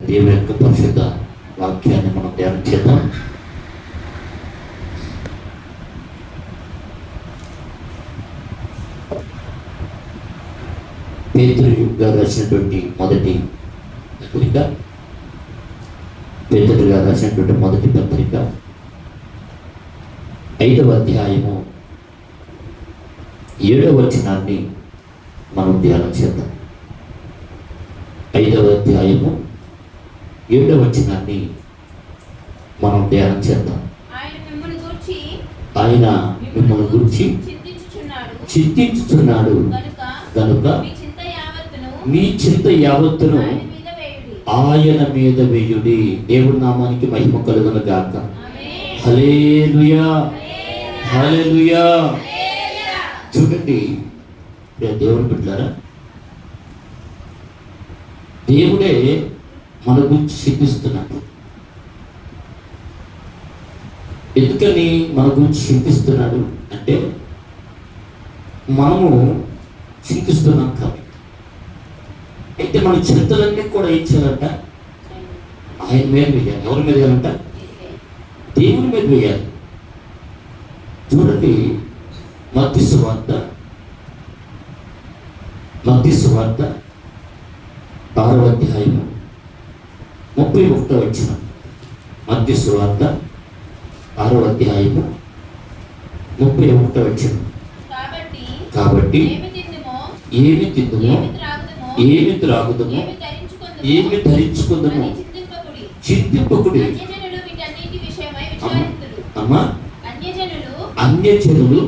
దేవుని యొక్క పరిశుద్ధ వాక్యాన్ని మనం ధ్యానం చేద్దాం. పేతురు గారు రాసినటువంటి మొదటి పత్రిక, పేతురు గారు రాసినటువంటి మొదటి పత్రిక 5వ అధ్యాయము 7వ వచనాన్ని మనం ధ్యానం చేద్దాం. 5వ అధ్యాయము 7వ వచనాన్ని మనం ధ్యానం చేద్దాం. ఆయన మిమ్మల్ని గురించి చింతించుచున్నాడు కనుక మీ చింత యావత్తును ఆయన మీద వేయుడి. దేవుడి నామానికి మహిమ కలుగును గాక. హల్లెలూయా, హల్లెలూయా. చూడండి దేవుని బిడ్డలారా, దేవుడే మన గురించి చింతిస్తున్నాడు. ఎందుకని మన గురించి చింతిస్తున్నాడు అంటే మనము చింతిస్తున్నాం కాబట్టి. అయితే మన చింతలన్నీ కూడా ఇచ్చారంట ఆయన మీద వేయాలి. ఎవరి మీద వేయాలంట? దేవుని మీద వేయాలి. చూడండి మత్తయి సువార్త 6వ అధ్యాయము 31వ వచనం. మత్తయి సువార్త 6వ అధ్యాయము 31వ వచనం. కాబట్టి ఏమి తిందుమో, ఏమి త్రాగుదమో, ఏమి ధరించుకుందమో చింతింపకుడి. అమ్మా, అన్యజనులు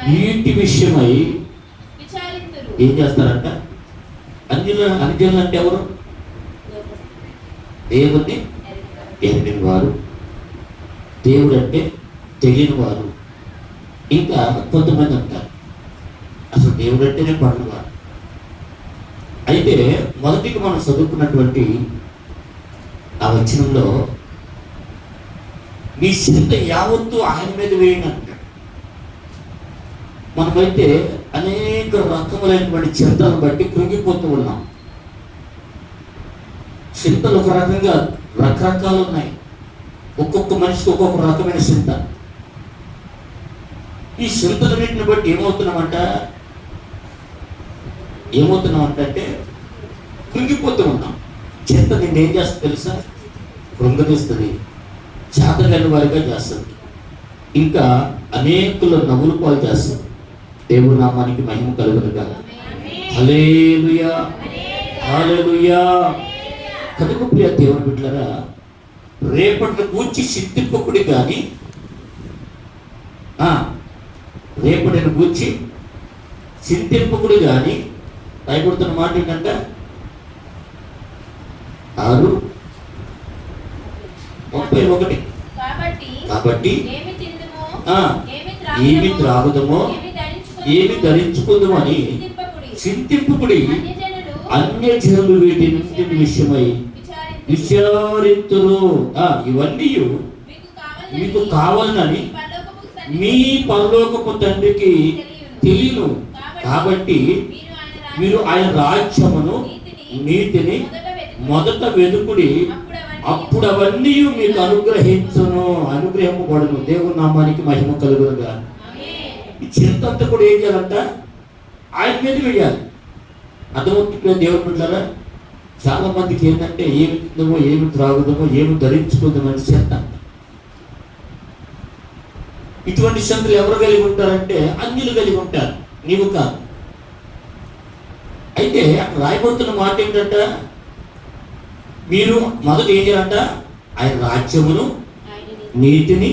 వీటి విషయమై ఏం చేస్తారంట? అన్యజనులు అంటే ఎవరు? దేవుడిని ఎరిగిన వారు, దేవుడు అంటే తెలియని వారు. ఇంకా కొంతమంది అంటారు అసలు దేవుడు అంటేనే పడని వారు. అయితే మొదటికి మనం చదువుకున్నటువంటి ఆ వచనంలో మీ చింత యావత్తు ఆయన మీద వేయండి అంటాడు. మనమైతే అనేక రకములైనటువంటి చింతలను బట్టి కృంగిపోతూ ఉన్నాం. చింతలు ఒక రకంగా రకరకాలు ఉన్నాయి. ఒక్కొక్క మనిషికి ఒక్కొక్క రకమైన చింత. ఈ చింతలన్నింటిని బట్టి ఏమవుతున్నామంటే కృంగిపోతూ ఉన్నాం. చింత నిన్ను ఏం చేస్తుంది తెలుసా? కృంగనిస్తుంది, చేతగాని వారిగా చేస్తుంది, ఇంకా అనేకుల నవ్వులు పాలు చేస్తుంది. దేవుడి నామానికి మహిమ కలుగునుగా. హల్లెలూయా, హల్లెలూయా. కనుక ప్రియ దేవుని బిడ్డలారా, రేపటి గూర్చి చింతింపకుడి కానీ రేపటిని గూర్చి చింతింపకుడు కానీ రాయబడుతున్న మాట ఏంటంటే 6:31. కాబట్టి ఏమి త్రాగుదమో, ఏమి ధరించుకుందామో అని చింతింపకుడి. అన్యజనులు వీటి విషయమై విచారింతురు. ఇవన్నీ మీకు కావాలని మీ పరలోకపు తండ్రికి తెలియను. కాబట్టి మీరు ఆయన రాజ్యమును నీతిని మొదట వెతుకుడి, అప్పుడు అవన్నీ మీకు అనుగ్రహింపబడును. దేవుని నామానికి మహిమ కలుగునుగా. ఈ చింత అంతా కూడా ఏం చేయాలంట? ఆయన మీద వేయాలి. అర్థమవుతుంది దేవుని బిడ్డలారా. చాలా మందికి ఏంటంటే ఏమి తిందామో, ఏమి త్రాగుదామో, ఏమి ధరించుకుందామని చింత. ఇటువంటి చింతలు ఎవరు కలిగి ఉంటారంటే అన్యులు కలిగి ఉంటారు, నీవు కాదు. అయితే అక్కడ రాయబడుతున్న మాట ఏంటంట? మీరు మొదట ఏం చేయాలంట? ఆయన రాజ్యమును నీతిని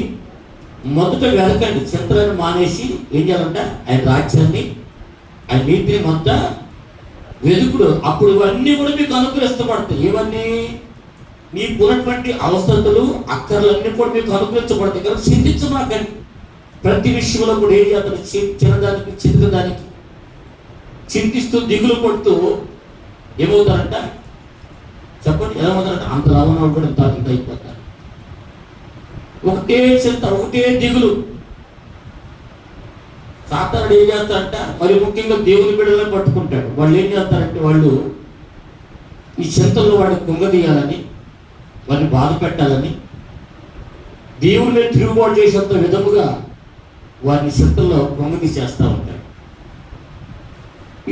మొదట వెతకండి. చింతలను మానేసి ఏం చేయాలంట? ఆయన రాజ్యాన్ని, ఆయన నీతిని మొదట వెతుకుడు. అప్పుడు ఇవన్నీ కూడా మీకు అనుగ్రహించబడతాయి. ఇవన్నీ మీకున్నటువంటి అవసరతలు, అక్కర్లన్నీ కూడా మీకు అనుగ్రహించబడతాయి. కనుక చింతించమాకండి. ప్రతి విషయంలో కూడా ఏం చేస్తారు? చిన్నదానికి చిన్నదానికి చింతిస్తూ దిగులు పడుతూ ఏమవుతారంట? చెప్పండి, ఏమవుతారంట? అంత రావణ కూడా ఇంత అయిపోతారు. ఒకటే చింత, ఒకటే దిగులు. సాతానుడు ఏం చేస్తారంట? మరి ముఖ్యంగా దేవుని బిడ్డలను పట్టుకుంటాడు. వాళ్ళు ఏం చేస్తారంటే వాళ్ళు ఈ చింతల్లో వాడిని కుంగదీయాలని, వారిని బాధ పెట్టాలని, దేవుని మీద తిరుగుబాటు చేసేంత విధముగా వారిని చింతల్లో కుంగది చేస్తూ ఉంటారు.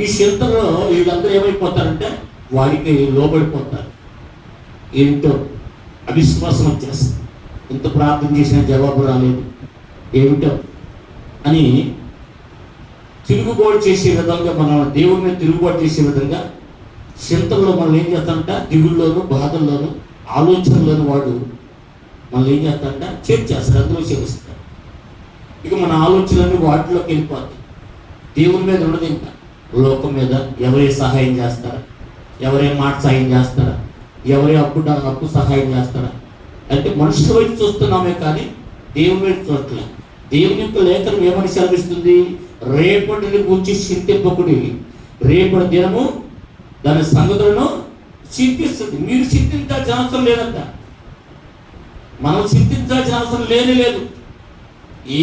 ఈ చింతల్లో వీళ్ళందరూ ఏమైపోతారంటే వాడికి లోబడిపోతారు. ఏంటో అవిశ్వాసం వచ్చేస్తుంది. ఎంత ప్రార్థన చేసినా జవాబు రాలేదు, ఏమిటో అని తిరుగుబాటు చేసే విధంగా, మనం దేవుని మీద తిరుగుబాటు చేసే విధంగా చింతల్లో మనం ఏం చేస్తామంట, దిగుల్లోనూ బాధల్లోనూ ఆలోచనలోనూ వాడు మనం ఏం చేస్తామంట చేర్చేస్తాడు, అందులో చేరుస్తాడు. ఇక మన ఆలోచనలన్నీ వాటిలోకి వెళ్ళిపోతాయి. దేవుని మీద ఉండదు. ఇంకా లోకం మీద ఎవరే సహాయం చేస్తారా, ఎవరే మాట సహాయం చేస్తారా, ఎవరే అప్పు సహాయం చేస్తారా అంటే మనుషుల వైపు చూస్తున్నామే కానీ దేవుని వైపు చూడట్లేదు. దేవుని యొక్క లేఖనం ఏమని సెలవిస్తుంది? రేపటిని గురించి చింతింపకుడి, రేపటి దినము దాని సంగతులను చింతిస్తుంది. మీరు చింతించాల్సిన అవసరం లేదంట. మనం చింతించాల్సిన అవసరం లేదు.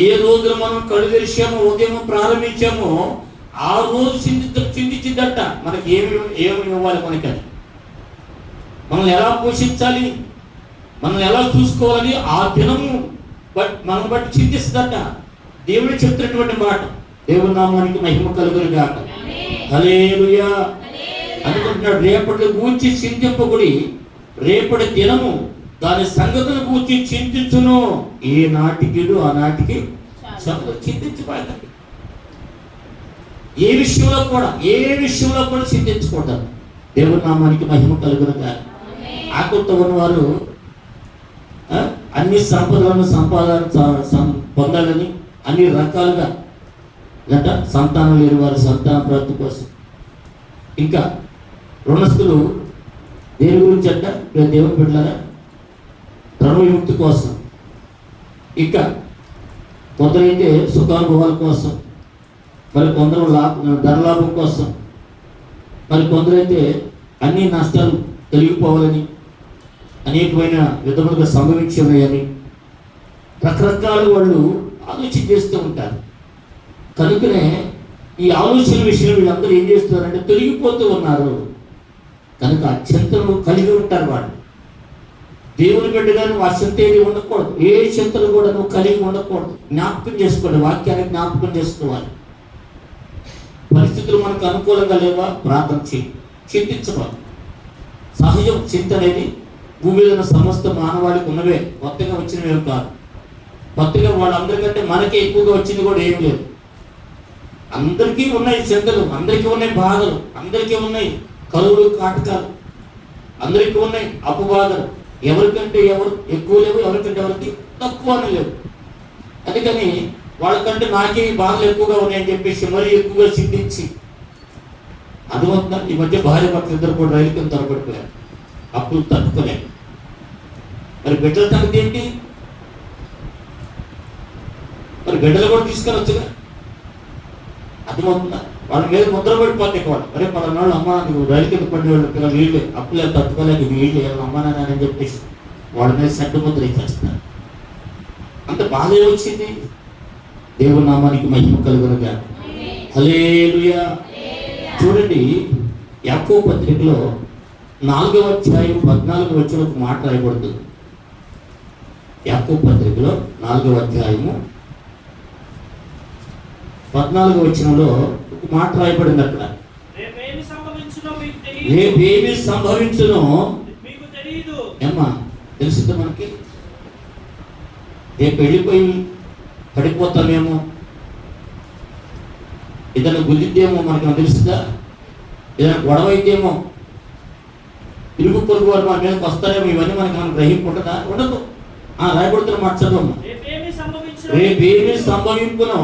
ఏ రోజున మనం కళ్ళు తెరిచామో, ఉదయం ప్రారంభించామో ఆ రోజు చింతించిందట మనకి ఏమి ఇవ్వాలి, మనకని మనం ఎలా పోషించాలి, మనం ఎలా చూసుకోవాలని ఆ దినము మనం బట్టి చింతిస్తుందట. దేవుడు చెప్తున్నటువంటి మాట. దేవుని నామానికి మహిమ కలుగును గాక. హల్లెలూయా అనుకుంటున్నాడు. రేపటి గూర్చి చింతింపకుడి, రేపటి దినము దాని సంగతుల గూర్చి చింతించును. ఏ నాటికి ఆ నాటికి చింతించబడతాడు. ఏ విషయంలో కూడా చింతించకూడదు. దేవుని నామానికి మహిమ కలుగును గాక. ఆకుతో ఉన్నవారు అన్ని సంపదలను పొందాలని అన్ని రకాలుగా సంతానం లేని వారి సంతాన ప్రాప్తి కోసం, ఇంకా రుణస్థులు దేని గురించి అంట దేవుని బిడ్డలారా ధన విముక్తి కోసం, ఇంకా కొందరైతే సుఖానుభవాల కోసం, మరి కొందరు ధనలాభం కోసం, మరి కొందరైతే అన్ని నష్టాలు తొలగిపోవాలని, అనేకమైన విధములుగా సంభవించి ఉన్నాయని రకరకాల వాళ్ళు ఆలోచన చేస్తూ ఉంటారు. కనుకనే ఈ ఆలోచన విషయంలో వీళ్ళందరూ ఏం చేస్తున్నారంటే తొలగిపోతూ ఉన్నారు. కనుక ఆ చింతలు కలిగి ఉంటారు వాళ్ళు. దేవుని బిడ్డగానే ఆ చింత ఏది ఉండకూడదు. ఏ చింతలు కూడా నువ్వు కలిగి ఉండకూడదు. జ్ఞాపకం చేసుకోండి, వాక్యాన్ని జ్ఞాపకం చేసుకోవాలి. పరిస్థితులు మనకు అనుకూలంగా లేవా, ప్రార్థన చేయి, చింతించవాలి. సహజం చింత అనేది భూమి మీద సమస్త మానవాళికి ఉన్నవే, కొత్తగా వచ్చినవే కాదు. కొత్తగా వాళ్ళందరికంటే మనకే ఎక్కువగా వచ్చింది కూడా ఏం లేదు. అందరికీ ఉన్నాయి చింతలు, అందరికీ ఉన్నాయి బాధలు, అందరికీ ఉన్నాయి కరువులు కాటకాలు, అందరికీ ఉన్నాయి అపబాధలు. ఎవరికంటే ఎవరు ఎక్కువ లేవు, ఎవరికంటే ఎవరికి తక్కువ అని లేవు. అందుకని వాళ్ళకంటే నాకే ఈ బాధలు ఎక్కువగా ఉన్నాయని చెప్పేసి మరీ ఎక్కువగా చింతించి అర్థమవుతుందా? ఈ మధ్య భార్య భర్తలు ఇద్దరు కూడా రైలు కింద తరబడిపోయారు, అప్పులు తట్టుకోలేరు. మరి బిడ్డల సంగతి ఏంటి? మరి బిడ్డలు కూడా తీసుకెళ్ళొచ్చుగా. అర్థమవుతుందా? వాళ్ళ మీద ముద్ర పడిపోతే వాళ్ళు అరే పలానాళ్ళు అమ్మ నువ్వు రైలు కింద పడి వాళ్ళు పిల్లలు వీళ్ళు అప్పులే తట్టుకోలేక వీళ్ళు అమ్మా నాన్న అని చెప్పేసి వాళ్ళ మీద సెడ్డ ముద్ర ఇచ్చేస్తున్నారు. అంత బాధ వచ్చింది. దేవుని నామానికి మహిమ కలుగును గాక. హల్లెలూయా. చూడండి, యాకోబు పత్రికలో 4వ అధ్యాయం 14వ వచనం ఒక మాట రాయబడుతుంది. యాకోబు పత్రికలో 4వ అధ్యాయము 14వ వచనంలో ఒక మాట రాయబడింది. అక్కడ రేపేమి సంభవించునో ఏమ్మా తెలుసుద్దా మనకి? రేపు వెళ్ళిపోయి పడిపోతామేమో, ఏదైనా గుద్దిద్దేమో మనకు తెలుస్తుందా? ఏదైనా గొడవ అయితేమో, ఇరుగు పొరుగు వారు మన మీదకి వస్తారేమో, ఇవన్నీ మనకు గ్రహింపు ఉంటుందా? ఉండదు. రాయబడుతున్న మాట చదవమ్మా. రేపేమి సంభవింపునో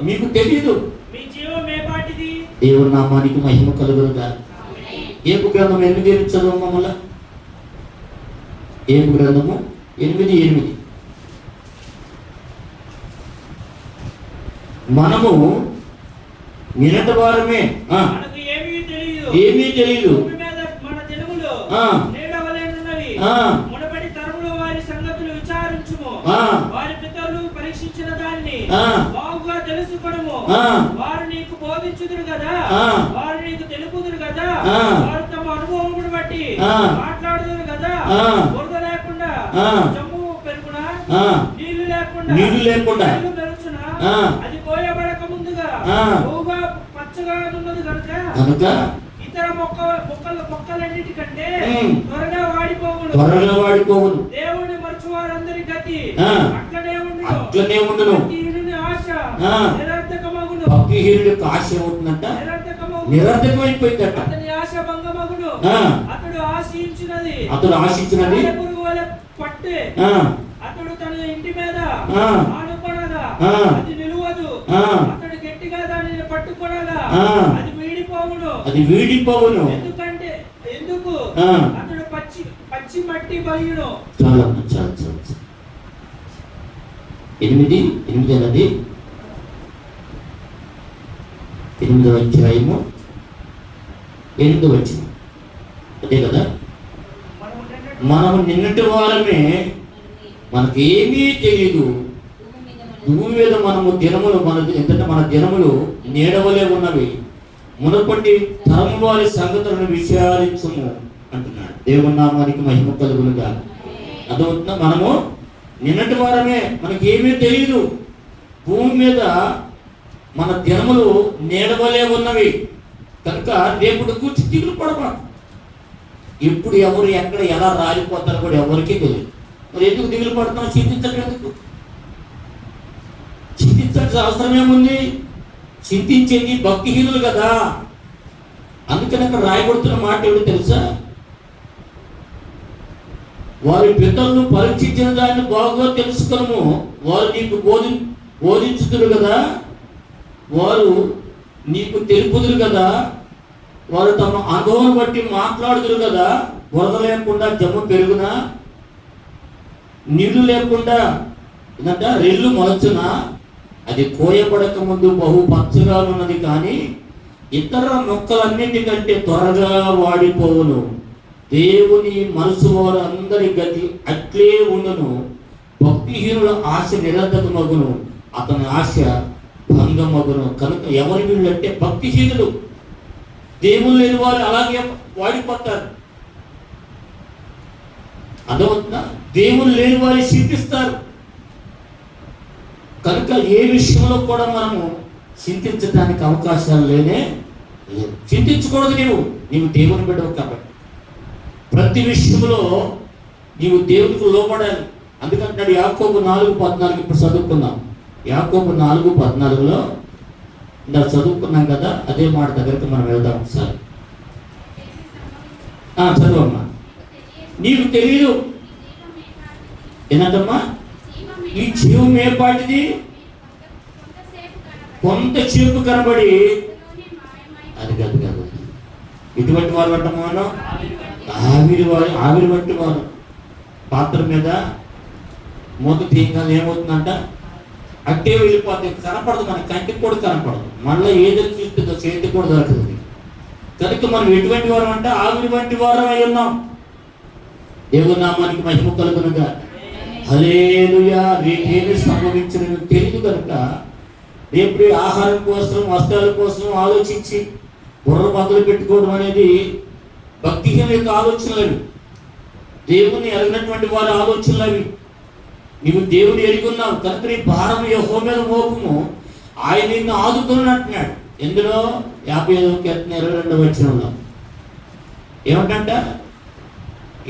మీకు తెలియదు. దేవుని నామానికి మహిమ కలుగును గాక. ఏపు గ్రంథం 8 చదవమ్మా. మళ్ళా ఏపు గ్రంథము 8:8. మనము నిన్నటి వారమే, ఏమీ తెలియదు. వారి పితరులు పరీక్షించిన దాన్ని బాగుగా తెలుసుకొనుము. వారు నీకు బోధించుదురు కదా, వారు నీకు తెలుపుదురు కదా. వారు తమ అనుభవమును బట్టి ఆ. మాట్లాడుదురు కదా. ఆ. బురద లేకుండా ఆ. జమ్ము పెరుగునా, ఆ. నీళ్లు లేకుండా నీళ్లు లేకుండా నీళ్లు పెరుగుచునా, ఆ. అది కోయబడక ముందుగా ఆ. బహుగా పచ్చగా ఉన్నది కనుక కనుక ఇతర మొక్కలన్నిటికంటే ఉమ్. త్వరగా వాడిపోవును. త్వరగా వాడిపోవును. దేవుని మరచువారందరి గతి ఆ. అట్లనే ఉండును. అట్లనే ఉండును. భక్తిహీనుని ఆశ ఆ. నిరర్థకమగును. భక్తిహీనుడి యొక్క ఆశ ఏమవుతుందంట? నిరర్థకమగును. నిరర్థకమైపోయిందట. అతని ఆశ భంగమగును. ఆ. అతడు ఆశించినది అతడు ఆశించినది పురుగు వలె పట్టే. ఆ. అతడు తన ఇంటి మీద ఆ. ఆనుకొనగా ఆ. అది నిలువదు. ఆ. అతడు గట్టిగా దానిని పట్టుకొనగా ఆ. అది వీడిపోవును. అది వీడిపోవును. ఎందుకు ఆ. అతడు పచ్చి మట్టి బయ్యును. చాలా చాలా చాలా 8 అన్నది 8వ అధ్యాయము 8వ వచనం. అదే కదా, మనము నిన్నటి వారమే, మనకేమీ తెలియదు. భూమి మీద మనము దినములు మన దినములు నీడవలే ఉన్నవి. మునపటి తరము వారి సంగతులను విచారించము అంటున్నాడు. దేవుని నామానికి మహిమ కలుగునుగా. అదవుతున్నా, మనము నిన్నటి వారమే, మనకేమీ తెలియదు. భూమి మీద మన దినములు నీడవలే ఉన్నవి కనుక రేపుడు కూర్చి దిగులు పడమా. ఎప్పుడు ఎవరు ఎక్కడ ఎలా రాలిపోతారో కూడా ఎవరికీ తెలియదు. మరి ఎందుకు దిగులు పడుతున్నావు? చింతించడం ఎందుకు? చింతించాల్సిన అవసరం ఏముంది? చింతించేది భక్తిహీనులు కదా. అందుకని అక్కడ రాయబడుతున్న మాట ఏమిటో తెలుసా? వారి పితరులను పరీక్షించిన దాన్ని బాగా తెలుసుకును. వారు నీకు బోధించుదురు కదా, వారు నీకు తెలుపుదురు కదా, వారు తమ అనుభవం బట్టి మాట్లాడుదురు కదా. బురద లేకుండా జమ్ము పెరుగునా, నీళ్లు లేకుండా ఏంటంట రెల్లు మొలచునా, అది కోయబడక ముందు బహు పచ్చగా ఉన్నది, కానీ ఇతర మొక్కలన్నిటికంటే త్వరగా వాడిపోవును. దేవుని మనసు వారు అందరి గతి అట్లే ఉండును. భక్తిహీనుల ఆశ నిరర్ధకమగును, అతని ఆశ భంగమగును. కనుక ఎవరి వీళ్ళు అంటే భక్తిహీనులు, దేవుడు లేని వారు అలాగే వాడిపోతారు. అదవుతుందా? దేవుడు లేని వారు చింతిస్తారు. కనుక ఏ విషయంలో కూడా మనము చింతించడానికి అవకాశాలు లేనే లేదు. చింతించకూడదు. నీవు దేవుని బిడ్డవు కాబట్టి ప్రతి విషయంలో నీవు దేవునికి లోబడాలి. అందుకంటున్నాడు యాకోబు 4:14. ఇప్పుడు చదువుకున్నాం. యాకోబు 4:14లో ఇందాక చదువుకున్నాం కదా, అదే మాట దగ్గరికి మనం వెళ్దాం ఒకసారి. చదువమ్మా. నీకు తెలియదు ఏంటమ్మా? ఈ జీవం ఏ పాటిది? కొంతసేపు కనబడి అది కాదు. ఇటువంటి వారు అంటాము ఆవిరి వంటి వారు. పాత్ర మీద మూత తీయగానే ఏమవుతుందంట? అట్టే వెళ్ళిపోతే కనపడదు, మన కంటికి కూడా కనపడదు. మళ్ళీ ఏదో చూస్తుందో చేతికి కూడా దొరుకుతుంది. కనుక మనం ఎటువంటి వారు అంటే ఆవిరి వంటి వారు అయి ఉన్నాం. దేవుని నామానికి మహిమ కలుగునుగా. హల్లెలూయా. రేపేమి సంభవించిన తెలియదు కనుక రేపు ఆహారం కోసం, వస్త్రాల కోసం ఆలోచించి బుర్ర బదులు పెట్టుకోవడం అనేది భక్తిహీనుల యొక్క ఆలోచనలు. దేవుని ఎరగినటువంటి వారి ఆలోచనలు అవి. నీవు దేవుని ఎరుగున్నావు కనుక నీ భారం యెహోవా మీద మోపము, ఆయన నిన్ను ఆదుకుని అంటున్నాడు. ఎందులో 55వ కీర్తన 22వ వచనంలో ఏమంటంట?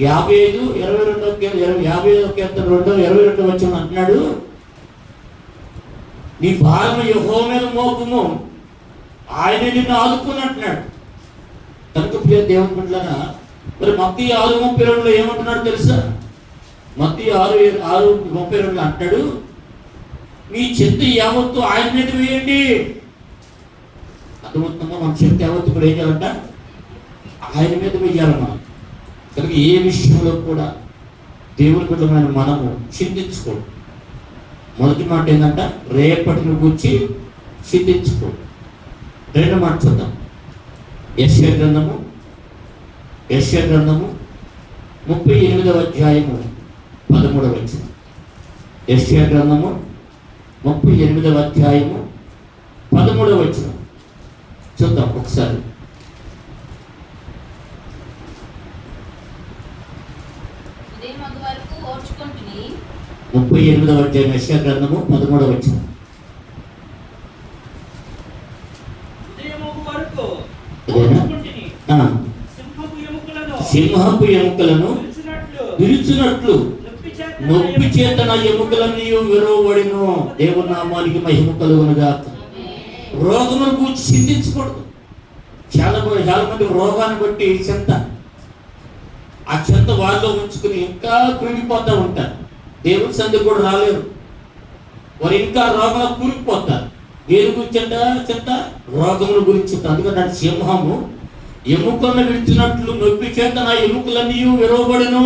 55వ కీర్తన 22వ వచనం అంటున్నాడు, నీ భారం యెహోవా మీద మోపము, ఆయన నిన్ను ఆదుకుని అంటున్నాడు. కనుక ప్రియ దేవుని బిడ్డలారా, మరి మత్తయి 6:32 ఏమంటున్నాడు తెలుసా? మత్తయి 6:32 అంటాడు, మీ చింత యావత్తు ఆయన మీద వేయండి. అర్థమవుతుందా? మన చింత యావత్తు కూడా ఏం చేయాలంట? ఆయన మీద వేయాలన్నమాట. కనుక ఏ విషయంలో కూడా దేవుని బిడ్డలమైన మనము చింతించుకోడు. మొదటి మాట ఏంటంట? రేపటిని గురించి చింతించుకోడు. రెండో మాట చూద్దాం. యెషయా గ్రంథము 38వ అధ్యాయము 13వ వచనం. యెషయా గ్రంథము 38వ అధ్యాయము 13వ వచనం చూద్దాం ఒకసారి. ఉదయమగు వరకు ఓర్చుకొంటిని. 38వ అధ్యాయం యెషయా గ్రంథము 13వ వచనం. ఉదయమగు వరకు అదేనా? ఓర్చుకొంటిని. ఆ, సింహపు ఎముకలను సింహపు ఎముకలను విరుచునట్లు విరుచునట్లు నొప్పి చేత నా ఎముకలన్నీ విరవబడిను. దేవుని నామానికి మహిమ కలుగునుగాక. రోగమును గురించి చింతించకూడదు. చాలా మంది రోగాన్ని బట్టి చింత, ఆ చింత వాళ్ళలో ఉంచుకుని ఇంకా కృంగిపోతూ ఉంటారు. దేవుని సంధికి కూడా రాలేరు. వారు ఇంకా రోగాలు కూలిపోతారు. దేని గురించి అంట చింత? రోగముల గురించి. అందుకని సింహము ఎముకలను విడిచినట్లు నొప్పి చేత నా ఎముకలన్నీ విరవబడిను.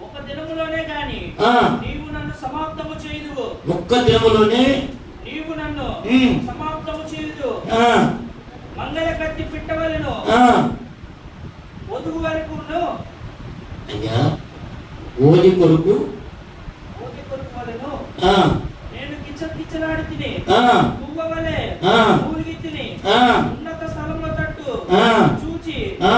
ఒక దినములోనే గాని ఆ, నీవు నన్ను సమాప్తము చేయుదువు. ఒక్క దినములోనే నీవు నన్ను ఉమ్, సమాప్తము చేయుదు. ఆ, మంగళ కత్తి పిట్టవలెను ఆ. వధువు వరకును అయ్యా, ఓది కొరకు ఓటి కొరకు వలెను ఆ, నేను కిచ్చలాడి తిని ఆ, పువ్వవలే ఆ. మూలిగి తిని ఆ, ఉన్నత స్థలంలో తట్టు ఆ. చూచి ఆ.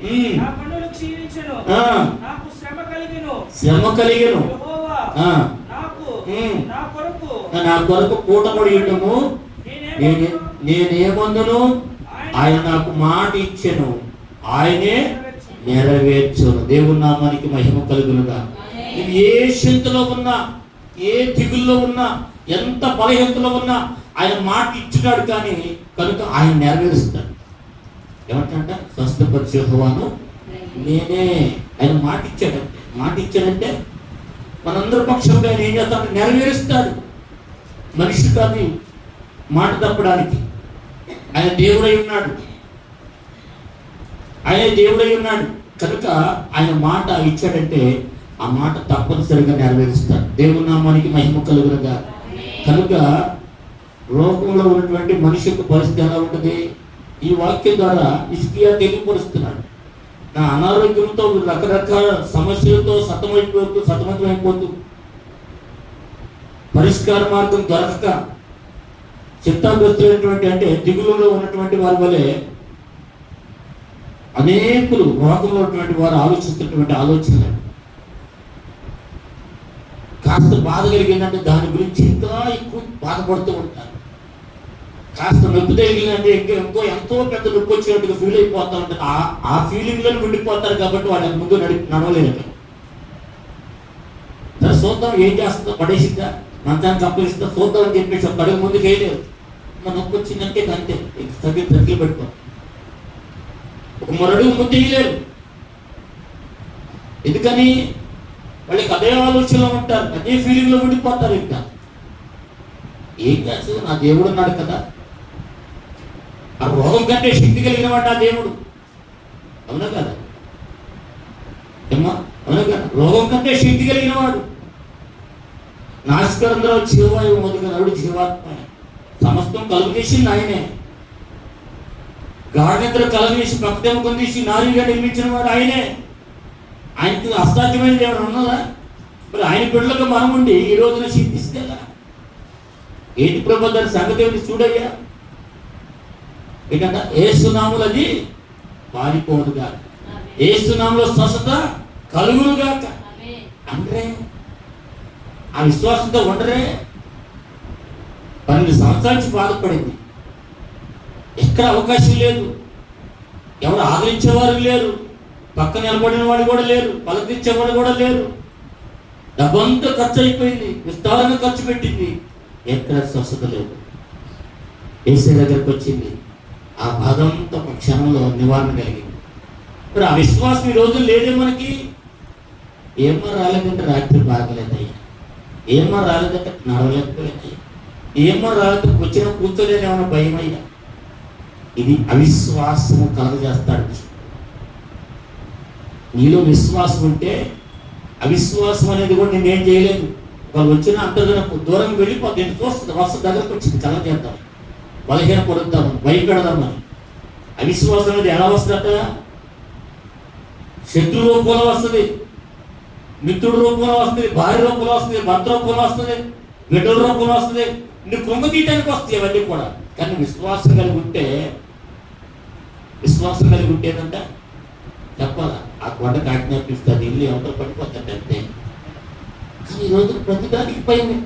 ఉమ్. నా పన్నులు క్షీణించెను. ఆ. నాకు శ్రమ కలిగెను. శ్రమ కలిగెను. యెహోవా ఆ, నాకు ఉమ్. నా కొరకు నా కొరకు పూటపడి ఉండము. నేనేమందును? నేనేమందును? ఆయన నాకు మాట ఇచ్చెను, ఆయనే నెరవేర్చును. దేవుని నామానికి మహిమ కలుగునుగా. ఇది ఏ చింతలో ఉన్నా, ఏ దిగుల్లో ఉన్నా, ఎంత బలహీనతలో ఉన్నా ఆయన మాట ఇచ్చినాడు. కానీ కనుక ఆయన నెరవేరుస్తాడు. ఏమంటంట? స్వస్థపరిచే యెహోవాను నేనే. ఆయన మాట ఇచ్చాడంటే, మాట ఇచ్చాడంటే మనందరి పక్షంగా ఆయన ఏం చేస్తాడు? నెరవేరుస్తాడు. మనిషి కాదు మాట తప్పడానికి. ఆయన దేవుడై ఉన్నాడు. ఆయన దేవుడై ఉన్నాడు కనుక ఆయన మాట ఇచ్చాడంటే ఆ మాట తప్పనిసరిగా నెరవేరుస్తాడు. దేవుని నామానికి మహిమ కలుగునుగా. కనుక లోకంలో ఉన్నటువంటి మనిషి యొక్క పరిస్థితి ఎలా ఉంటుంది? ఈ వాక్యం ద్వారా హిజ్కియా తెలియపరుస్తున్నాడు. నా అనారోగ్యంతో రకరకాల సమస్యలతో సతమతమైపోతూ పరిష్కార మార్గం దొరకక చిత్తాగ్రస్తులైనటువంటి, అంటే దిగులలో ఉన్నటువంటి వారి వలె అనేకులు రోగంలో ఉన్నటువంటి వారు ఆలోచిస్తున్నటువంటి ఆలోచనలు. కాస్త బాధ కలిగిందంటే దాని గురించి ఇంకా ఎక్కువ బాధపడుతూ ఉంటారు. కాస్త నొప్పి తగిలిందంటే ఇంకో ఎంతో పెద్ద నొప్పి వచ్చినట్టుగా ఫీల్ అయిపోతూ ఉంటారు. ఆ ఫీలింగ్లో ఉండిపోతారు. కాబట్టి వాళ్ళ ముందు నడవలేదు. సరే చూద్దాం ఏం చేస్తుందో, పడేసిద్దా, మంచాన్ని చంపేస్తుందా చూద్దాం అని చెప్పేసి ఒక అడుగు ముందుకు వేయలేదు. మన నొప్పి వచ్చిందంటే అంతే, తగ్గి పెట్టుకో. ఒక మరడుగు ముందు వేయలేరు. ఎందుకని? వాళ్ళకి అదే ఆలోచనలో ఉంటారు, అదే ఫీలింగ్లో ఉండిపోతారు. ఇంకా ఏం చేస్తుంది? నా దేవుడు ఉన్నాడు కదా. ఆ రోగం కంటే శక్తి కలిగిన వాడు నా దేవుడు. అవునా కదా? ఏమ్మా, అవునా కదా? రోగం కంటే శక్తి కలిగిన వాడు. నాశకరంలో జీవాయు మొదలుగా నరుడు జీవాత్మ. సమస్తం కలుగు చేసింది ఆయనే. గాఢనిద్ర కలగేసి భక్తెముకం తీసి నారీగా నిర్మించిన వాడు ఆయనే. ఆయనకు అసాధ్యమైనది ఏమైనా ఉన్నదా? మరి ఆయన బిడ్డలుగా మనం ఉండి ఈ రోజున చింతిస్తే ఏంటి ప్రభు దాని సంగతి ఏమిటి చూడయ్యా. ఏంటంట? ఏసునాములు అది పారిపోదుగా, ఏసునాములో స్వస్థత కలుగునుగాక. అంటే ఆ విశ్వాసంతో ఉండరే. 12 సంవత్సరాల నుంచి బాధపడింది. ఎక్కడ అవకాశం లేదు, ఎవరు ఆదరించేవారు లేరు, పక్క నిలబడిన వాడు కూడా లేరు, పలకరించేవాడు కూడా లేరు. డబ్బంతా ఖర్చు అయిపోయింది, విస్తారంగా ఖర్చు పెట్టింది, ఎక్కడ స్వస్థత లేదు. ఏసీ దగ్గరకు వచ్చింది. ఆ బాధంతా ఒక క్షణంలో నివారణ కలిగింది. మరి ఆ విశ్వాసం ఈ రోజు లేదే మనకి. ఏమో రాలేదంటే రాత్రి బాగలేదయ్యా, ఏమో రాలేదంటే నడవలేకపోయిందయ్యా, ఏమో రాలేదంటే వచ్చిన కూర్చోలేదేమన్నా భయం అయ్యా. ఇది అవిశ్వాసము కలగజేస్తాడు. నీలో విశ్వాసం ఉంటే అవిశ్వాసం అనేది కూడా నేనేం చేయలేదు. వాళ్ళు వచ్చిన అంతర్గత దూరం వెళ్ళిపోతే చూస్తుంది, వస్తుంది, దగ్గరకు వచ్చింది, కలగజేద్దాం, బలహీన పడుద్దాము, భయపెడదామని. అవిశ్వాసం అనేది ఎలా వస్తుందట? శత్రు రూపంలో వస్తుంది, మిత్రుడు రూపంలో వస్తుంది, భార్య రూపంలో వస్తుంది, భర్త రూపంలో వస్తుంది, బిడ్డల రూపంలో వస్తుంది. నువ్వు కృంగ తీయడానికి వస్తాయి ఇవన్నీ కూడా. కానీ విశ్వాసం కలిగి ఉంటే, విశ్వాసం కలిగి ఉంటేనంట చెప్పాలా, ఆ కొండకు ఆజ్ఞాపిస్తుంది, ఇల్లు ఎవరో పడిపోతాడు అంతే. కానీ ఈరోజు ప్రతిదానికి భయమే,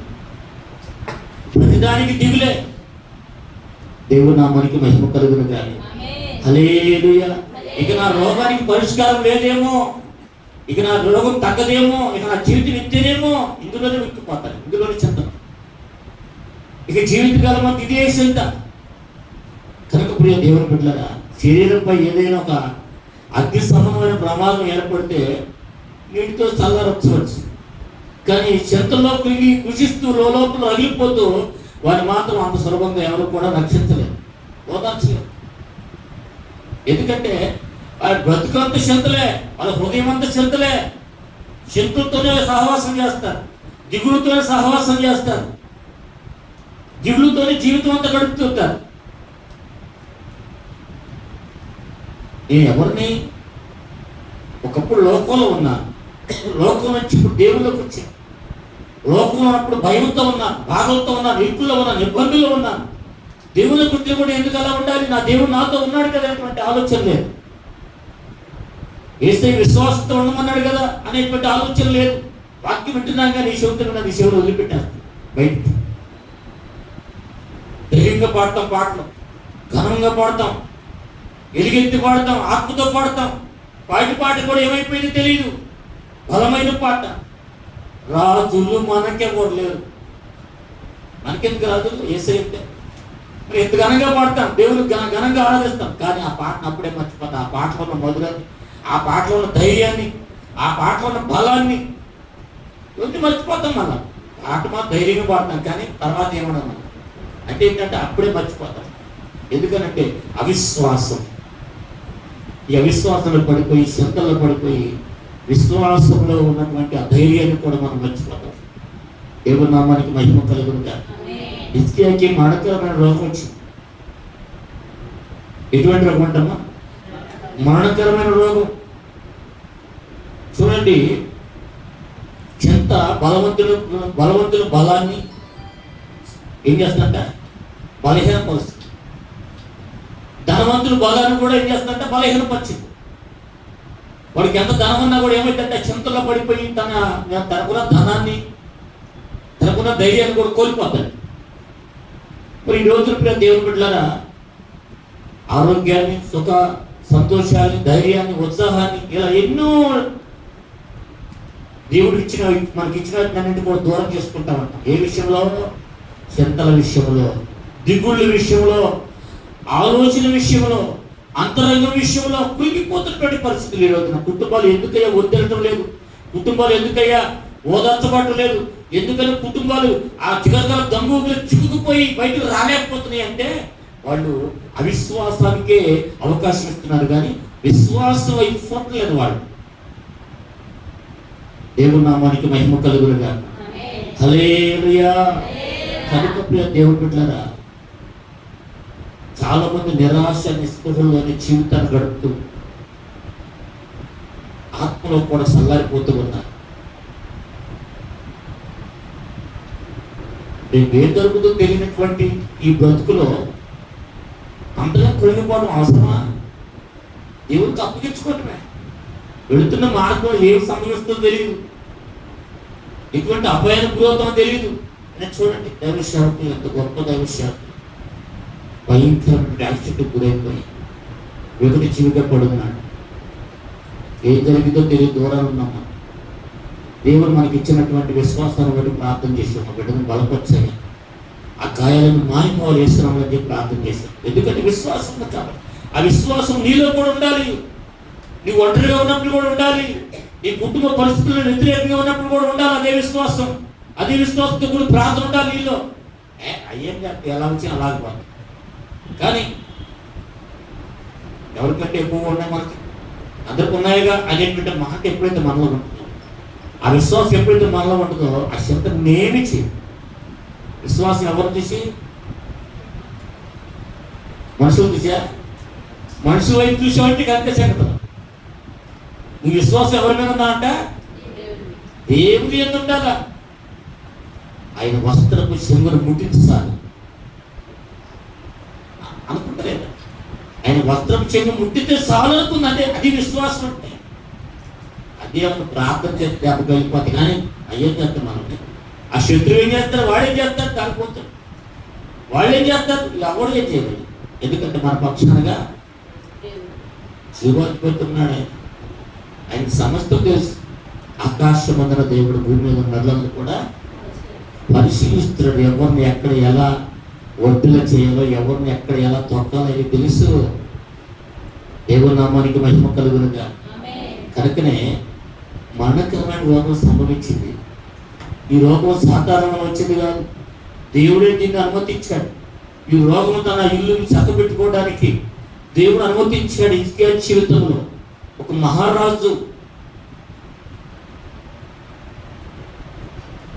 ప్రతిదానికి దిగులే. దేవుడు నామానికి మహిమ కలుగును కానీ. హల్లెలూయా. ఇక నా రోగానికి పరిష్కారం లేదేమో, ఇక నా రోగం తగ్గదేమో, ఇక నా జీవితం ఎత్తేనేమో, ఇందులోనే విక్కిపోతాను, ఇందులోనే చెందాం. ఇక జీవితకాలం అంతా ఇదే చింత. కనుక ప్రియ దేవుని బిడ్డలారా, శరీరంపై ఏదైనా ఒక అగ్ని సంబంధమైన ప్రమాదం ఏర్పడితే నీటితో చల్లారొచ్చవచ్చు, కానీ చింతల్లో కృంగి కృషిస్తూ లోపల రగిలిపోతూ వాడిని మాత్రం అంత సులభంగా ఎవరు కూడా రక్షించలేరు, ఓదార్చలేరు. ఎందుకంటే వాడి బ్రతుకంత చింతలే, వాళ్ళ హృదయం అంతా చింతలే. చింతలతోనే సహవాసం చేస్తారు, దిగులుతోనే సహవాసం చేస్తారు, దిగులుతోనే జీవితం అంతా గడుపుతుంటారు. నేను ఎవరిని ఒకప్పుడు లోకంలో ఉన్నాను, లోకం నుంచి ఇప్పుడు దేవుళ్ళకి వచ్చాను. లోకంలో ఉన్నప్పుడు భయంతో ఉన్నాను, బాధలతో ఉన్నాను, ఇరుకుల్లో ఉన్నాను, ఇబ్బందుల్లో ఉన్నాను. దేవుని గురించి కూడా ఎందుకు అలా ఉండాలి, నా దేవుడు నాతో ఉన్నాడు కదా అనేటువంటి ఆలోచన లేదు. యేసయ్య విశ్వాసంతో ఉండమన్నాడు కదా అనేటువంటి ఆలోచన లేదు. వాక్యం వింటున్నాం కానీ నీ శివుడు నీ శివుడు వదిలిపెట్టేస్తాం బయటికి. ధైర్యంగా పాడతాం, పాటలు ఘనంగా పాడతాం, ఎలుగెత్తి పాడతాం, ఆత్మతో పాడతాం. పాట కూడా ఏమైపోయింది తెలియదు, బలమైన పాట. రాజులు మనకే లేరు, మనకెందుకు రాజులు? యేసయ్య అంటే మరి ఎంత ఘనంగా పాడతాం, దేవుని ఘనంగా ఆరాధిస్తాం, కానీ ఆ పాటను అప్పుడే మర్చిపోతాం. ఆ పాటలో ఉన్న మధురాన్ని, ఆ పాటలో ఉన్న ధైర్యాన్ని, ఆ పాటలో ఉన్న బలాన్ని ఇవన్నీ మర్చిపోతాం. మళ్ళా పాట మాత్రం ధైర్యంగా పాడతాం, కానీ తర్వాత ఏమన్నా అంటే ఏంటంటే అప్పుడే మర్చిపోతాం. ఎందుకనంటే అవిశ్వాసం. ఈ అవిశ్వాసంలో పడిపోయి, చింతల్లో పడిపోయి, విశ్వాసంలో ఉన్నటువంటి ఆ ధైర్యాన్ని కూడా మనం మర్చిపోతాం. దేవుని నామానికి మహిమ కలుగును గాక. హిజ్కియాకి మరణకరమైన రోగం వచ్చింది. ఎటువంటి రోగం అంటమ్మా? మరణకరమైన రోగం. చూడండి, చింత బలవంతుల బలాన్ని ఏం చేస్తుందంట? బలహీనపరుస్తుంది. ధనవంతుల బలాన్ని కూడా ఏం చేస్తుందంటే బలహీనపరిచింది. వాడికి ఎంత ధనం ఉన్నా కూడా ఏమైందంటే చింతలో పడిపోయి తనకున్న ధనాన్ని, తనకున్న ధైర్యాన్ని కూడా కోల్పోతాడు. మరి ఈ రోజున దేవుని బిడ్డలారా, ఆరోగ్యాన్ని, సుఖ సంతోషాన్ని, ధైర్యాన్ని, ఉత్సాహాన్ని, ఇలా ఎన్నో దేవుడు ఇచ్చిన మనకి ఇచ్చినన్నింటి కూడా దూరం చేసుకుంటా ఉంటాం. ఏ విషయంలో? చింతల విషయంలో, దిగుళ్ళ విషయంలో, ఆలోచన విషయంలో, అంతరంగ విషయంలో కృంగిపోతున్నటువంటి పరిస్థితులు ఈ రోజున. కుటుంబాలు ఎందుకయ్యా వదిలేయటం లేదు, కుటుంబాలు ఎందుకయ్యా ఓదార్చబడటం లేదు, ఎందుకని కుటుంబాలు ఆ చిగరగల దమ్ములో చిక్కుకుపోయి బయటకు రాలేకపోతున్నాయి అంటే వాళ్ళు అవిశ్వాసానికే అవకాశం ఇస్తున్నారు, కానీ విశ్వాసం అయిపోవట్లేదు వాళ్ళు. దేవుని నామానికి మహిమ కలుగును గాక. హల్లెలూయా. కనుక ప్రియ దేవుని బిడ్డలారా, చాలా మంది నిరాశ నిస్పృహలోని జీవితాన్ని గడుపుతూ ఆత్మలో కూడా చల్లారిపోతూ ఉన్నారు. రేపు ఏం దొరుకుతుందో తెలియనటువంటి ఈ బ్రతుకులో అంతగా కృంగిపోవడం అవసరమా? దేవుడికి అప్పగించుకోవటమే. వెళుతున్న మార్గం ఏం సంభవిస్తుందో తెలియదు, ఎటువంటి అపాయానికి గురవుతామో తెలియదు. నేను చూడండి, దైవ సేవకులు ఎంత గొప్ప దైవ సేవకులు భయంకరమైన యాక్సిడెంట్కి గురైపోయి వెగుటి జీవిగా పడుతున్నాడు. ఏం జరిగిందో తెలియదు, దూరాలు ఉన్నామా. దేవుడు మనకి ఇచ్చినటువంటి విశ్వాసాన్ని బట్టి ప్రార్థన చేసాం, ఆ బిడ్డను బలపరిచాయి, ఆ గాయాలను మాయమోలు వేస్తున్నామని చెప్పి ప్రార్థన చేశాం. ఎందుకంటే విశ్వాసం ఉంది కాబట్టి. ఆ విశ్వాసం నీలో కూడా ఉండాలి. నీ ఒంటరిగా ఉన్నప్పుడు కూడా ఉండాలి, నీ కుటుంబ పరిస్థితుల్లో వ్యతిరేకంగా ఉన్నప్పుడు కూడా ఉండాలి అదే విశ్వాసం. అదే విశ్వాసంతో కూడా ప్రార్థన ఉండాలి నీలో. అయ్యేం కాదు, ఎలా వచ్చి అలాగే పోతుంది. కానీ ఎవరికంటే ఎక్కువగా ఉన్నాయి మనకి, అందరికి ఉన్నాయిగా అనేటువంటి మాట ఎప్పుడైతే మనలో ఉంటుందో, ఆ విశ్వాసం ఎప్పుడైతే మనలో ఉంటుందో, ఆ చింత నేమి చేయి. విశ్వాసం ఎవరు చూసి? మనుషులు చూసా? మనుషుల వైపు చూసామంటే అంతే సంగతి. నీ విశ్వాసం ఎవరి మీద ఉందా అంట? దేవుని మీద ఉండాలా. ఆయన వస్త్రపు చెంగును ముట్టించాలి అనుకుంటలేదు. ఆయన వస్త్రపు చెంగు ముట్టితే చాలు అనుకుంది. అంటే అది విశ్వాసం అంటే. దేవుడు ప్రార్థన చేస్తే దెబ్బకి వెళ్ళిపోతే కానీ అయ్యేం చేస్తాం మనకి. ఆ శత్రువు ఏం చేస్తారు, వాడేం చేస్తారు, కాలిపోతాడు. వాళ్ళు ఏం చేస్తారు, ఎవరు ఏం చేయలేదు. ఎందుకంటే మన పక్షానగా జీవాధిపతున్నాడు ఆయన. ఆయనకి సమస్తం తెలుసు. ఆకాశమందున దేవుడు భూమి మీద ఉన్న నరులను కూడా పరిశీలిస్తున్నాడు. ఎవరిని ఎక్కడ ఎలా ఒడ్డులో చేయాలో, ఎవరిని ఎక్కడ ఎలా తొక్కాలో ఆయనకి తెలుసు. దేవుని నామానికి మహిమ కలుగునుగా. కనుకనే మరణకరమైన రోగం సంభవించింది. ఈ రోగం సాధారణంగా వచ్చింది కాదు, దేవుడే దీన్ని అనుమతించాడు. ఈ రోగం తన ఇల్లుని చక్కబెట్టుకోవడానికి దేవుడు అనుమతించాడు. హిజ్కియా జీవితంలో ఒక మహారాజు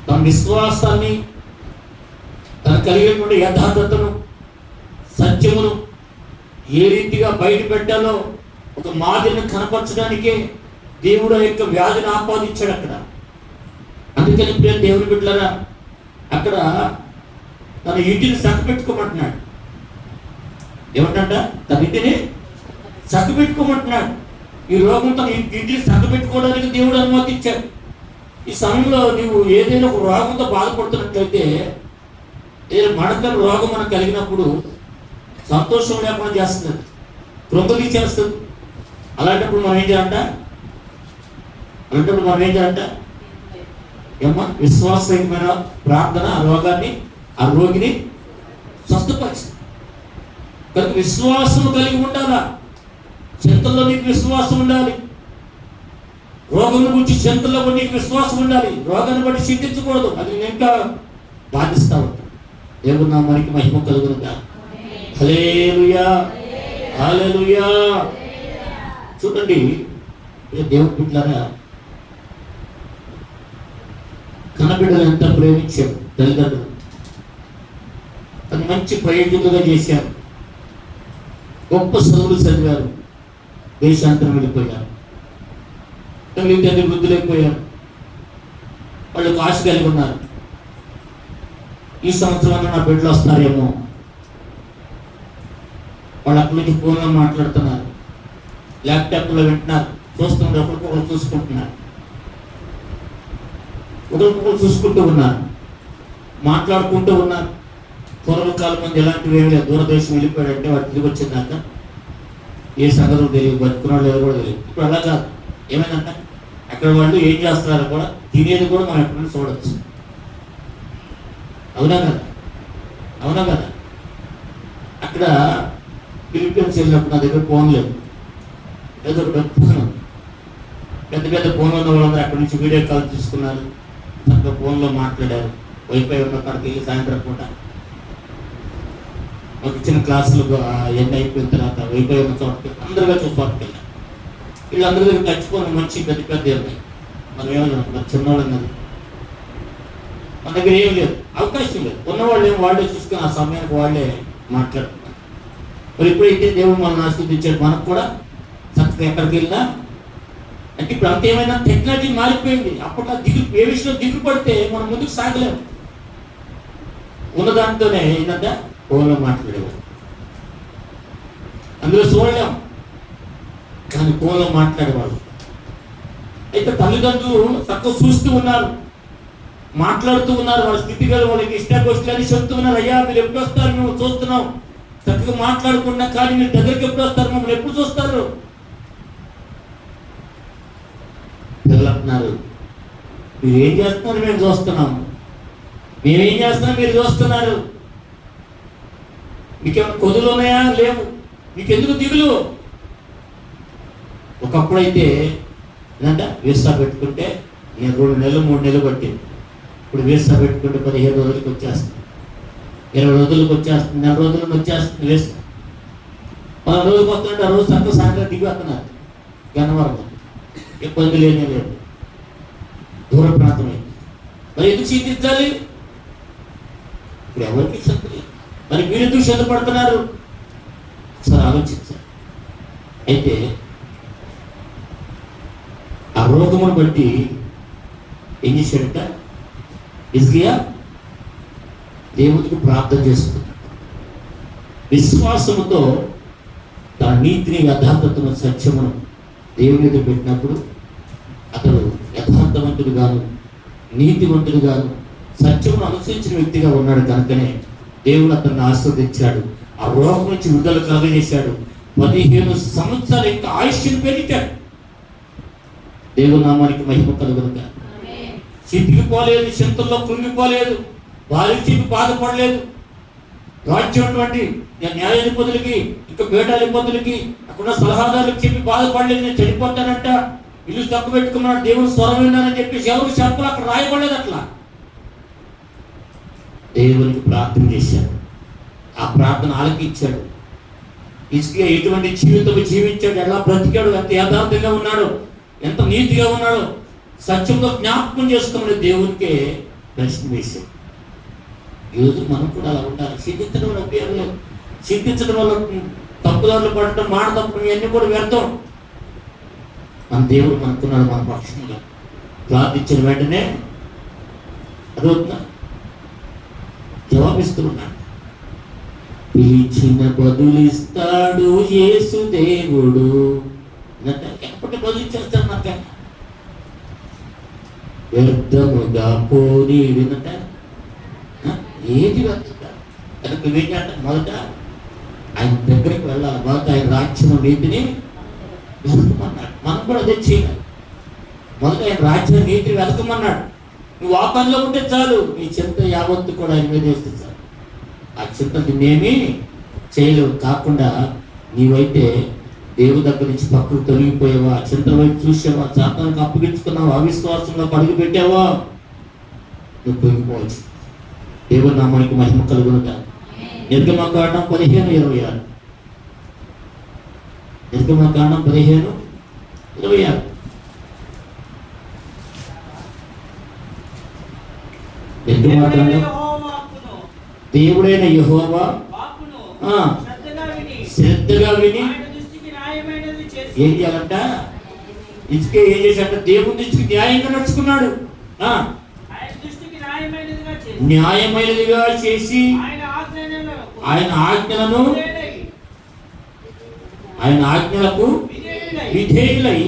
తన విశ్వాసాన్ని, తన కలిగినటువంటి యథార్థతను, సత్యమును ఏ రీతిగా బయట పెట్టాలో ఒక మాదిరిని కనపరచడానికే దేవుడు ఆ యొక్క వ్యాధిని ఆపాదించాడు అక్కడ. అందుకని ప్రియ దేవుని బిడ్డలారా, అక్కడ తన ఇంటిని చక్కబెట్టుకోమంటున్నాడు. ఏమంట, తన ఇంటిని చక్కబెట్టుకోమంటున్నాడు. ఈ రోగం తన ఇంటిని చక్కబెట్టుకోవడానికి దేవుడు అనుమతించాడు. ఈ సమయంలో నీవు ఏదైనా ఒక రోగంతో బాధపడుతున్నట్లయితే, ఏదైనా మడకల రోగం మనకు కలిగినప్పుడు సంతోషం లేకుండా చేస్తుంది, కృంగలి చేస్తుంది. అలాంటప్పుడు మనం ఏం చేయాలంట, ఏమన్నా విశ్వాసమైన ప్రార్థన ఆ రోగాన్ని, ఆ రోగిని స్వస్థపరిచింది. కనుక విశ్వాసం కలిగి ఉండాలా. చింతల్లో నీకు విశ్వాసం ఉండాలి. రోగం గురించి చింతల్లో నీకు విశ్వాసం ఉండాలి. రోగాన్ని బట్టి చింతించకూడదు, అది నేను ఇంకా బాధిస్తా ఉంటాను. దేవుని నామానికి మహిమ కలుగునుగా. హల్లెలూయా, హల్లెలూయా. చూడండి దేవుని బిడ్డలారా, కన్నబిడ్డలు ఎంత ప్రేమించారు తల్లిదండ్రులు. తను మంచి ప్రయోజకులుగా చేశారు. గొప్ప చదువులు చదివారు, దేశాంతరం వెళ్ళిపోయారు. తల్లిదండ్రులు వృద్ధులైపోయారు. వాళ్ళకు ఆశ కలిగి ఉన్నారు, ఈ సంవత్సరం నా బిడ్డలు వస్తారేమో. వాళ్ళు అక్కడి నుంచి ఫోన్లో మాట్లాడుతున్నారు, ల్యాప్టాప్లో వింటున్నారు, చూస్తున్నారు, ఒకరికొకరు చూసుకుంటున్నారు, ఒకరికొకరు చూసుకుంటూ ఉన్నారు, మాట్లాడుకుంటూ ఉన్నారు. పూర్వకాలం మంది ఎలాంటివి ఏమి లేదు. దూరదేశం వెళ్ళిపోయాడంటే వాడు తిరిగి వచ్చిందాక ఏ సంగతులు తెలియదు, బతుకున్నాడు ఎవరు కూడా తెలియదు. ఇప్పుడు అలా కాదు. ఏమైందంట, అక్కడ వాళ్ళు ఏం చేస్తున్నారో కూడా తినేది కూడా మనం ఎప్పుడైనా చూడవచ్చు. అవునా కదా, అవునా కదా. అక్కడ ఫిలిప్పీన్స్ వెళ్ళినప్పుడు నా దగ్గర ఫోన్ లేదు, ఏదో పెద్ద పెద్ద ఫోన్లు ఉన్న వాళ్ళందరూ అక్కడి నుంచి వీడియో కాల్ తీసుకున్నారు, చక్కగా ఫోన్లో మాట్లాడారు. వైఫై ఉన్న కాడికి వెళ్ళి సాయంత్రం పూట ఒక ఇచ్చిన క్లాసులు ఎండ్ అయిపోయిన తర్వాత వైఫై ఉన్న చోటకి అందరుగా చూసుకోవడానికి వెళ్ళారు. వీళ్ళందరి దగ్గర టచ్ఫోన్ మంచి పెద్ద పెద్ద ఉన్నాయి. మనం ఏమన్నా మన చిన్నవాళ్ళం కదా, మన దగ్గర ఏం లేదు, అవకాశం లేదు. ఉన్నవాళ్ళు ఏమో వాళ్ళే చూసుకుని ఆ సమయానికి వాళ్ళే మాట్లాడుతున్నారు. మరి ఎప్పుడైతే దేవుడు మనల్ని ఆశీర్వదించాడు, మనకు కూడా చక్కగా ఎక్కడికి వెళ్ళినా అంటే ఇప్పుడు అంత ఏమైనా టెక్నాలజీ మారిపోయింది. అప్పట్లో దిగులు ఏ విషయంలో దిగులు పడితే మనం ముందుకు సాగలేము. ఉన్నదాంతోనే ఏంటంటే ఫోన్లో మాట్లాడేవాడు, అందులో చూడలేము, కానీ ఫోన్లో మాట్లాడేవాడు. అయితే తల్లిదండ్రులు తక్కువ చూస్తూ ఉన్నారు, మాట్లాడుతూ ఉన్నారు. వాళ్ళ స్థితిగలు వాళ్ళకి ఇష్టాగోష్ఠులని చెప్తూ ఉన్నారు. అయ్యా మీరు ఎప్పుడు వస్తారు, మేము చూస్తున్నాం, చక్కగా మాట్లాడుకున్నా, కానీ మీరు దగ్గరికి ఎప్పుడు వస్తారు, మమ్మల్ని ఎప్పుడు చూస్తారు. పిల్లలు అంటున్నారు, మీరు ఏం చేస్తున్నారు, మేము చూస్తున్నాము, మేమేం చేస్తున్నాం, మీరు చూస్తున్నారు. మీకేమైనా కొదులు ఉన్నాయా, లేవు, మీకెందుకు దిగులు. ఒకప్పుడైతే ఏంటంటే వీసా పెట్టుకుంటే నేను 2 నెలలు 3 నెలలు పట్టింది. ఇప్పుడు వీసా పెట్టుకుంటే 15 రోజులకి వచ్చేస్తుంది, 20 రోజులకు వచ్చేస్తుంది, 4 రోజులకు వచ్చేస్తుంది వీసా. 10 రోజులకు వస్తుంటే ఆ రోజు చక్కగా సాయంత్రం దిగి వస్తున్నారు. గన్నవరం ఇబ్బంది లేనే లేదు, దూర ప్రాంతమే. మరి ఎందుకు చింతించాలి? ఇప్పుడు ఎవరికి చింత లేదు. మరి మీరు ఎందుకు చింతపడుతున్నారు? సార్ ఆలోచించాలి. అయితే ఆ రోగమును బట్టి ఏం చేశాడట, హిజ్కియా దేవుడికి ప్రార్థన చేస్తుంది. విశ్వాసముతో తన నీతిని, యథార్థతను, సత్యమును దేవుని మీద పెట్టినప్పుడు అతను భక్తిమంతుడుగాను నీతివంతుడుగాను సత్యమును అనుసరించిన వ్యక్తిగా ఉన్నాడు కనుకనే దేవుడు అతన్ని ఆస్వాదించాడు. ఆ రోగం నుంచి విడుదల కలుగజేశాడు. 15 సంవత్సరాలు ఇంకా ఆయుష్ను పెరిగాడు. దేవుని నామానికి మహిమ కలుగునుగా. చితికిపోలేదు, చింతల్లో కృంగిపోలేదు, వారికి చెప్పి బాధపడలేదు. రాజ్యటువంటి న్యాయాధిపతులకి ఇంకా పీఠాధిపతులకి అక్కడ సలహాదారులకు చెప్పి బాధపడలేదు. నేను చనిపోతానంట, ఇల్లు తప్పు పెట్టుకున్నాడు, దేవుడు స్వరం విన్నానని చెప్పేసి ఎవరు చెప్పలు అక్కడ రాయబడలేదు. అట్లా దేవునికి ప్రార్థన చేశాడు. ఆ ప్రార్థన ఆలకించాడు. హిజ్కియా ఎటువంటి జీవితం జీవించాడు, ఎలా బ్రతికాడు, ఎంత యథార్థంగా ఉన్నాడు, ఎంత నీతిగా ఉన్నాడు, సత్యంలో జ్ఞాపకం చేసుకోమని దేవునికే ప్రశ్న వేశాడు. ఈరోజు మనం కూడా అలా ఉండాలి. చింతించడం వల్ల ఉపయోగం లేదు. చింతించడం వల్ల తప్పుదారులు పడటం, మాట తప్పడం ఇవన్నీ కూడా వ్యర్థం. మన దేవుడు మనకున్నాడు, మన పక్షంగా ప్రార్థించిన వెంటనే అదవుతుందా జవాబిస్తున్నాడు. పిలిచిన బదులిస్తాడు యేసు దేవుడు. ఎప్పటి బదులు చేస్తాడు నాకు వ్యర్థముగా పోనీ వినట ఏది వ్యర్థంగా కనుక ఏంటంటే మొదట ఆయన దగ్గరికి వెళ్ళాలి. మొదట ఆయన రాజ్యం నీతిని వెతకమన్నాడు. మనం కూడా అదే చేయాలి. మొదట ఆయన రాజ్యం నీతిని వెతకమన్నాడు. నువ్వు ఆ పనిలో ఉంటే చాలు, నీ చింత యావత్తు కూడా ఆయన మీద వేస్తే చాలు. ఆ చింత నిన్నేమీ చేయలేవు. కాకుండా నీవైతే దేవుడి దగ్గర నుంచి పక్కకు తొలగిపోయావా, చింతల వైపు చూసావా, శాతానికి అప్పగించుకున్నావా, అవిశ్వాసంలో అడుగు పెట్టావా, నువ్వు పొంగిపోవచ్చు. దేవుడి నామానికి మహిమ కలుగునుగా. నిర్గమకాండం 15:26. నిర్గమకాండం 15:26. నిర్గమకాండం దేవుడైన యెహోవా శ్రద్ధగా విని ఏం చేయాలంట? హిజ్కియా ఏం చేశాడంట? దేవుని దృష్టికి న్యాయంగా నడుచుకున్నాడు. న్యాయమైనదిగా చేసి ఆయన ఆజ్ఞలకు విధేయులై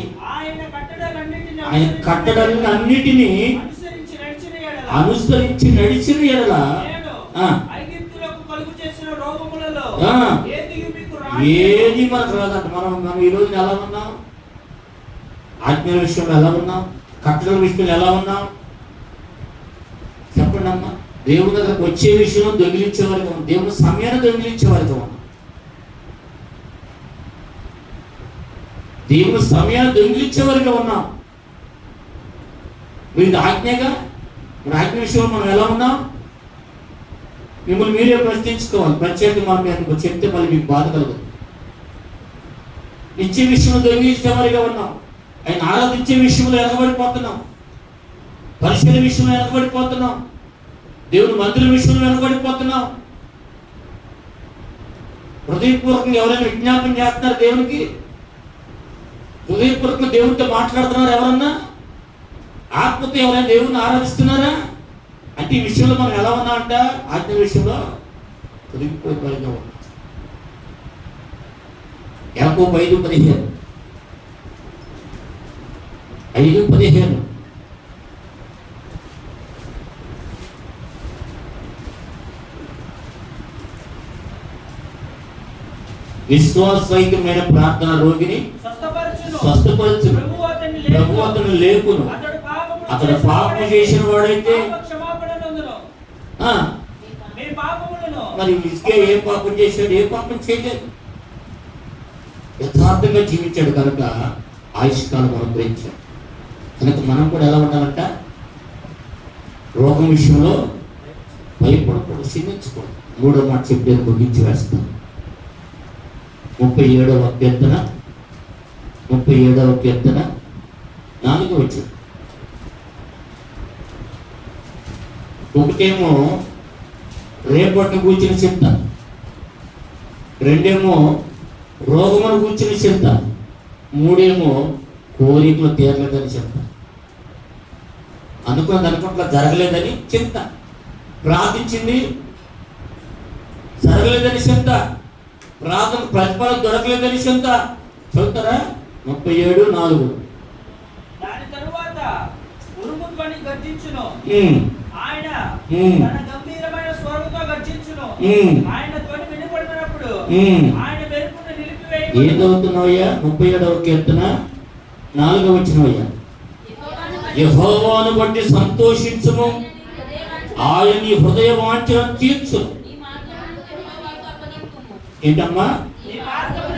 ఆయన కట్టడలన్నిటినీ అనుసరించి నడిచిన ఎడల ఏది మనకు రాదంట. మనం ఈ రోజున ఎలా ఉన్నాం? ఆజ్ఞల విషయంలో ఎలా ఉన్నాం? కట్టడల విషయంలో ఎలా ఉన్నాం? చెప్పండి అమ్మా. దేవుని దగ్గరకు వచ్చే విషయంలో దొంగిలించే వారిగా ఉన్నాం. దేవుని సమయాన్ని దొంగిలించే వారిగా ఉన్నాం. దేవుని సమయాన్ని దొంగిలించే వారిగా ఉన్నాం. మీరు ఆజ్ఞగా మన ఆజ్ఞ విషయంలో మనం ఎలా ఉన్నాం? మిమ్మల్ని మీరే ప్రశ్నించుకోవాలి. ప్రత్యేకంగా మనం చెప్తే మళ్ళీ మీకు బాధ కలగదు. ఇచ్చే విషయంలో దొంగిలించే వారిగా ఉన్నాం. ఆయన ఆరాధించే విషయంలో వెనకబడిపోతున్నాం. పరిశీలన విషయంలో వెనకబడిపోతున్నాం. దేవుని మందిరం విషయంలో వెనకబడిపోతున్నాం. హృదయపూర్వకంగా ఎవరైనా విజ్ఞాపన చేస్తున్నారు దేవునికి? హృదయపూర్వకంగా దేవునితో మాట్లాడుతున్నారు ఎవరన్నా? ఆత్మతో ఎవరైనా దేవుని ఆరాధిస్తున్నారా? అంటే ఈ విషయంలో మనం ఎలా ఉన్నామంట? ఆజ్ఞ విషయంలో తొలగిపోయే పరంగా ఉన్నాం. యాకోబు 5:15. 5:15. విశ్వాసరహితమైన ప్రార్థన రోగిని స్వస్థపరచును, ప్రభువు అతన్ని లేపును. అతడు పాపం చేసిన వాడైతే మరి హిజ్కియా ఏ పాపం చేశాడు? ఏ పాపం చేయలేదు. యథార్థంగా జీవించాడు కనుక ఆయుష్కాలం అనుగ్రహించాడు. కనుక మనం కూడా ఎలా ఉండాలంట? రోగం విషయంలో భయపడకూడదు, క్షమించకూడదు. 3వ మాట చెప్పేది ముగించి వేస్తాను. 37వ కీర్తన 4వ వచనం. ఒకటేమో రేపటిని కూర్చుని చింత, రెండేమో రోగమును కూర్చుని చింత, మూడేమో కోరికలు తీరలేదని చింత. అనుకున్నట్లా జరగలేదని చింత, ప్రార్థించింది జరగలేదని చింత, ప్రార్థన ప్రతిఫలం దొరకలేదని చింత. చదువుతారా? 37:4. దాని తరువాత ఉరుము మొక్కుకొని గర్జించును. ఆయన తన గంభీరమైన స్వరముతో గర్జించును. ఆయన ధ్వని వినపడినప్పుడు ఆయన మెరుపును నిలిపివేయును. ఏదవుతున్నావయ్యా? 37వ కీర్తన 4వ వచనమయ్యా. యెహోవాను బట్టి సంతోషించుము, ఆయన నీ హృదయ వాంఛను తీర్చును. ఏంటమ్మా?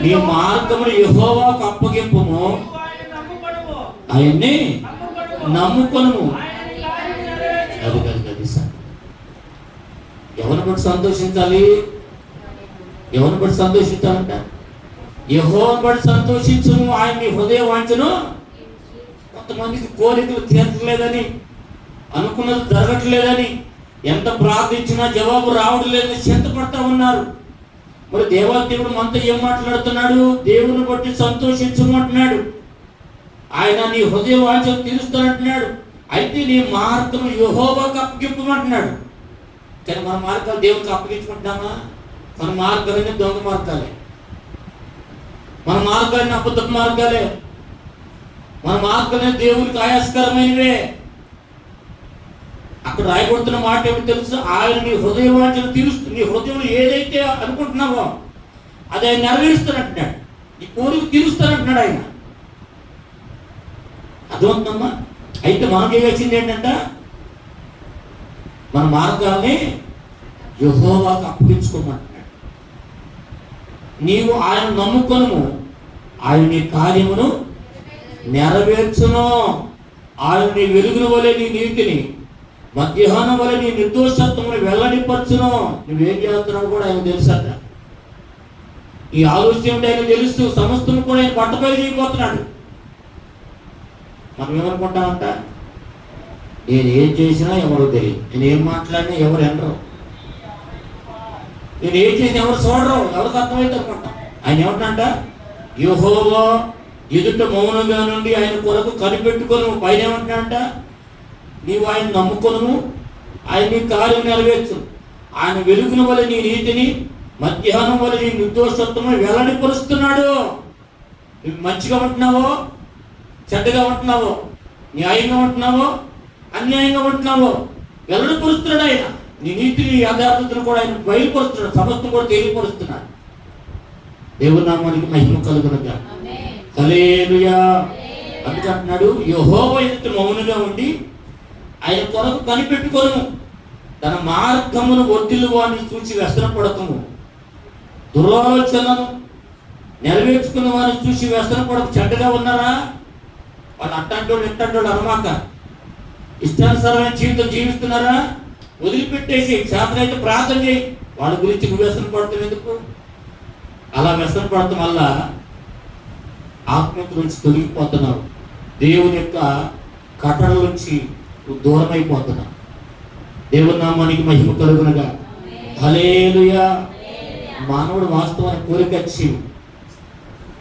నీ మార్గమును యెహోవాకు అప్పగింపుము, ఆయన్ని నమ్ముకొనుము. అది సార్. ఎవరిని బట్టి సంతోషించాలి? ఎవరిని బట్టి సంతోషించాలంట? యెహోవాను బట్టి సంతోషించుము, ఆయన నీ హృదయ వాంఛను. కొంతమందికి కోరికలు తీర్చలేదని, అనుకున్నది జరగట్లేదని, ఎంత ప్రార్థించినా జవాబు రావడం లేదని చింతపడతా ఉన్నారు. మరి దేవాదేవుడు మనతో ఏం మాట్లాడుతున్నాడు? దేవుని బట్టి సంతోషించమంటున్నాడు. ఆయన నీ హృదయ వాంఛను తీరుస్తానంటున్నాడు. అయితే నీ మార్గం యెహోవాకు అప్పగింపమంటున్నాడు. కానీ మన మార్గాలు దేవునికి అప్పగించుకుంటామా? మన మార్గాలన్నీ దొంగ మార్గాలే, మన మార్గాలన్నీ అబద్ధపు మార్గాలే, మన మార్గాలన్నీ దేవునికి ఆయాస్కరమైనవే. అక్కడ రాయబడుతున్న మాట ఏమిటి తెలుసు? ఆయన నీ హృదయ వాంఛను తీరుస్తుంది. నీ హృదయంలో ఏదైతే అనుకుంటున్నావో అది ఆయన నెరవేరుస్తానంటున్నాడు. నీ కోరిక తీరుస్తానంటున్నాడు ఆయన. అర్థమవుతుందమ్మా? అయితే మనం చేయవలసింది ఏంటంటే మన మార్గాల్ని యెహోవాకు అప్పగించుకోమంటున్నాడు. నీవు ఆయన నమ్ముకొను, ఆయన నీ కార్యమును నెరవేర్చును. ఆయన నీ వెలుగుల వలె నీ నీతిని, మధ్యాహ్నం వల్ల నీ నిర్దోషత్వమును వెల్లడిపరచును. నువ్వేం చేస్తున్నావు కూడా ఆయన తెలుసట. ఈ ఆలోచన ఆయన తెలుస్తూ సమస్తం కూడా ఆయన పట్టపై చేయబోతున్నాడు. మనం ఏమనుకుంటామంట? నేను ఏం చేసినా ఎవరు తెలియదు, నేను ఏం మాట్లాడినా ఎవరు ఎనరు, నేను ఏం చేసినా ఎవరు చూడరు, ఎవరికి అర్థమైతే అనుకుంటాం. ఆయన ఏమంటాడంట? యెహోవా ఎదుట మౌనంగా నుండి ఆయన కొరకు కనిపెట్టుకొని పైన ఏమంటాడంట? నీవు ఆయన నమ్ముకొను, ఆయన నీ కార్యం నెరవేర్చు. ఆయన వెలుగున వల్ల నీ నీతిని, మధ్యాహ్నం వల్ల నీ నిర్దోషత్వము వెల్లడిపరుస్తున్నాడు. నువ్వు మంచిగా ఉంటున్నావో, చెడ్డగా ఉంటున్నావో, న్యాయంగా ఉంటున్నావో, అన్యాయంగా ఉంటున్నావో వెల్లడిపరుస్తున్నాడు ఆయన. నీ నీతిని, యథార్థతను కూడా ఆయన బయలుపరుస్తున్నాడు. సమస్తం కూడా తెలియపరుస్తున్నాడు. దేవుని నామానికి మహిమ కలుగునుగా. హల్లెలూయా. అందుకంటున్నాడు, యెహోవా ఎదుట మౌనంగా ఉండి ఆయన కొరకు కనిపెట్టుకొను, తన మార్గమును వర్ధిల్లు వారిని చూసి వ్యసనపడకము. దురాలోచనను నెరవేర్చుకున్న వారిని చూసి వ్యసనపడక. చెడ్డగా ఉన్నారా? వాళ్ళు అట్టంటోళ్ళు ఇంటంటోళ్ళు అనమాక. ఇష్టానుసారమైన జీవితం జీవిస్తున్నారా? వదిలిపెట్టేసి శాస్త్రైతే ప్రార్థన చేయి. వాళ్ళ గురించి నువ్వు వ్యసన పడతావు ఎందుకు? అలా వ్యసన పడటం వల్ల ఆత్మీయత నుంచి తొలగిపోతున్నావు. దేవుని యొక్క కట్టడ నుంచి దూరం అయిపోతున్నావు. దేవుని నామానికి మహిమ కలుగునగా. హల్లెలూయా. మానవుడు వాస్తవానికి కోరిక వచ్చి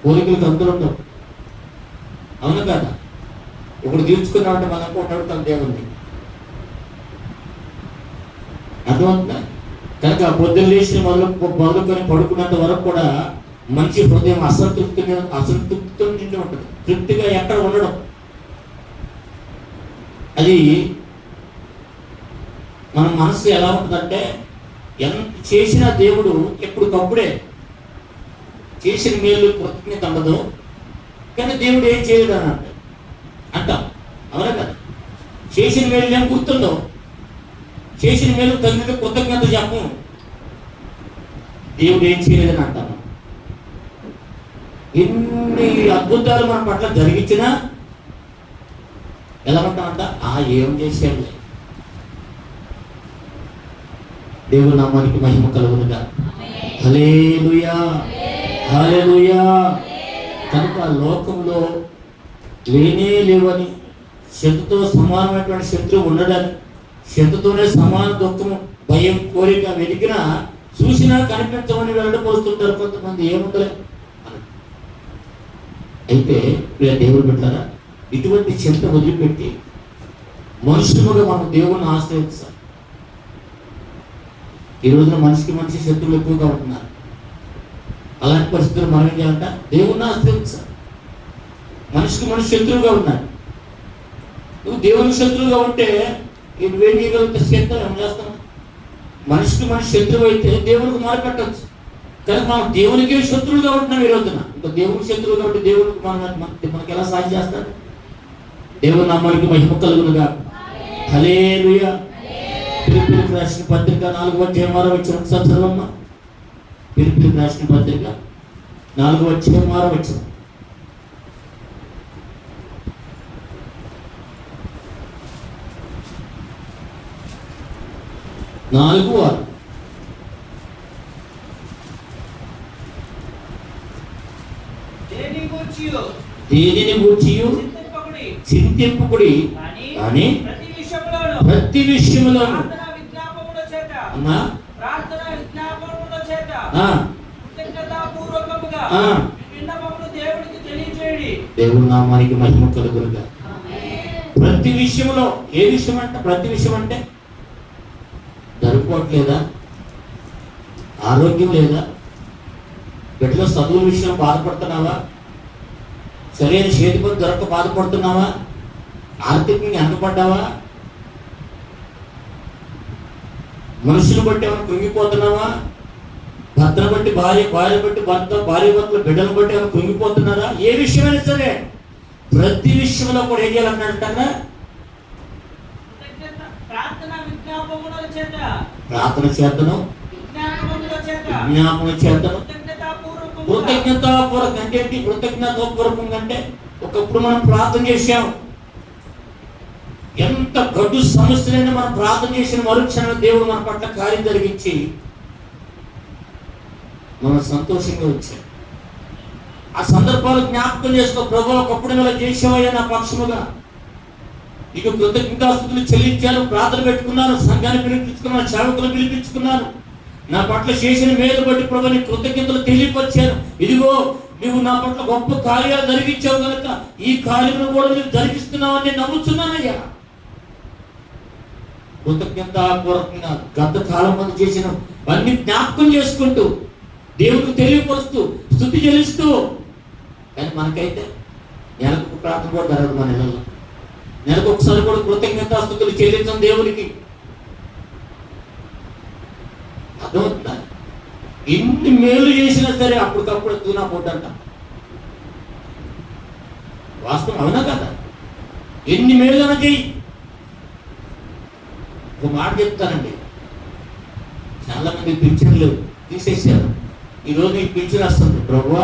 కోరికలకు అంతులు ఉండవు. అవును కదా? ఇప్పుడు తీర్చుకున్నామంటే మనం అనుకుంటాడు తన దేవుణ్ణి. అర్థమవుతుందా? కనుక పొద్దున్న లేచిన మొదలుకొని పడుకున్నంత వరకు కూడా మంచి హృదయం అసంతృప్తితో నిండి ఉంటుంది. తృప్తిగా ఎక్కడ ఉండడం. అది మన మనసు ఎలా ఉంటుందంటే, ఎంత చేసినా దేవుడు ఎప్పటికప్పుడే చేసిన మేలు కృతజ్ఞత ఉండదు, కానీ దేవుడు ఏం చేయడు అని అంటాం. అవునా కదా? చేసిన మేలు ఏం గుర్తుండవు, చేసిన మేలు తగిన కృతజ్ఞత చెప్పము. దేవుడు ఏం చేయలేదని అంటాము. ఎన్ని అద్భుతాలు మన పట్ల జరిగించినా ఎలా ఉంటామంట? ఏం చేశాడు. దేవుని నామానికి మహిమ కలుగునుగా. హల్లెలూయా. హల్లెలూయా. కనుక లోకంలో లేనే లేవని, శత్రుతో సమానమైనటువంటి శత్రువు ఉండడానికి, శత్రుతోనే సమాన దుఃఖము, భయం, కోరిక వెతికినా చూసినా కనిపించమని వెళ్ళడిపోతుంటారు కొంతమంది. ఏముండలే. అయితే దేవుడు పెట్టారా? ఇటువంటి చింత వదిలిపెట్టి మనుషులుగా మనం దేవుణ్ణి ఆశ్రయించాలి. ఈ రోజున మనిషికి మనిషి శత్రువులు ఎక్కువగా ఉంటున్నారు. అలాంటి పరిస్థితులు మనం ఏం చేయాలంట? దేవుణ్ణి ఆశ్రయించాలి. మనిషికి మనిషి శత్రువుగా ఉన్నాడు. నువ్వు దేవునికి శత్రువుగా ఉంటే నువ్వేం చేయగలుగుతా? చేస్తావు, ఏం చేస్తావు? మనిషికి మనిషి శత్రువు అయితే దేవునికి మారపెట్టచ్చు. కానీ మనం దేవునికి శత్రువుగా ఉంటున్నాం ఈ రోజున. ఇంకా దేవునికి శత్రువుగా ఉంటే దేవునికి మనకి ఎలా సాయం చేస్తాడు? దేవుని నామానికి మహిమ కలుగునుగా. హల్లెలూయా. ఫిలిప్పీయులకు రాసిన పత్రిక 4:6 ఒకసారి చదవమ్మా. ఫిలిప్పీయులకు రాసిన పత్రిక 4:6 4:6. దేనిని గూర్చి చింతింపకుడి, కానీ ప్రతి విషయములోను అమ్మా దేవుని నామానికి మహిమ కలుగునుగా. ప్రతి విషయంలో, ఏ విషయం అంటే ప్రతి విషయం అంటే జరుపుకోవట్లేదా? ఆరోగ్యం లేదా? బిడ్డలో చదువుల విషయం బాధపడుతున్నావా? సరైన చేతిపని దొరక బాధపడుతున్నావా? ఆర్థికంగా వెనకబడ్డావా? మనుషులు బట్టి ఏమైనా కృంగిపోతున్నావా? భర్తను బట్టి భార్య, భార్య బట్టి భర్త, భార్య భర్తలు బిడ్డలు బట్టి ఏమైనా కృంగిపోతున్నారా? ఏ విషయమైనా సరే ప్రతి విషయంలో కూడా ఏం చేయాలన్నాడంటారా? ప్రార్థన చేతను, విజ్ఞాపన చేతను, కృతజ్ఞతాపూర్వకం అంటే ఏంటి? కృతజ్ఞతాపూర్వకం అంటే ఒకప్పుడు మనం ప్రార్థన చేశాం. ఎంత గడ్డు సమస్యలైనా మనం ప్రార్థన చేసిన మరుక్షణం దేవుడు మన పట్ల కార్యం జరిగించి మనం సంతోషంగా వచ్చాం. ఆ సందర్భాలు జ్ఞాపకం చేసుకో. ప్రభు ఒకప్పుడు ఇలా చేసేవయ్యా నా పక్షముగా, నీకు కృతజ్ఞతాస్తుతులు చెల్లించాను, ప్రార్థన పెట్టుకున్నాను, సంఘాన్ని పిలిపించుకున్నాను, సేవకులు పిలిపించుకున్నాను, నా పట్ల చేసిన మేలు బట్టి ప్రభు నీ కృతజ్ఞతలు తెలియపరిచాను. ఇదిగో నువ్వు నా పట్ల గొప్ప కార్యాలు జరిగించావు కనుక ఈ కార్యములు కూడా నువ్వు జరిగిస్తున్నావని నేను నమ్ముతున్నానయ్యా. కృతజ్ఞతాపూర్వకంగా గత కాలం మంది చేసిన అన్ని జ్ఞాపకం చేసుకుంటూ దేవుడికి తెలియపరుస్తూ స్తుతి చెల్లిస్తూ. కానీ మనకైతే నెలకు ప్రార్థన కూడా జరగదు. మన నెలలో నెలకు ఒకసారి కూడా కృతజ్ఞతాస్తుతులు చెల్లించం దేవునికి. అర్థమవుతుందా? ఎన్ని మేలు చేసినా సరే అప్పటికప్పుడు తూనా పోటంట. వాస్తవం అవునా కదా? ఎన్ని మేలుగా చెయ్యి. ఒక మాట చెప్తానండి, చాలా మంది పింఛన్లు తీసేసారు. ఈరోజు నీకు పింఛన్ వస్తుంది, ప్రభువా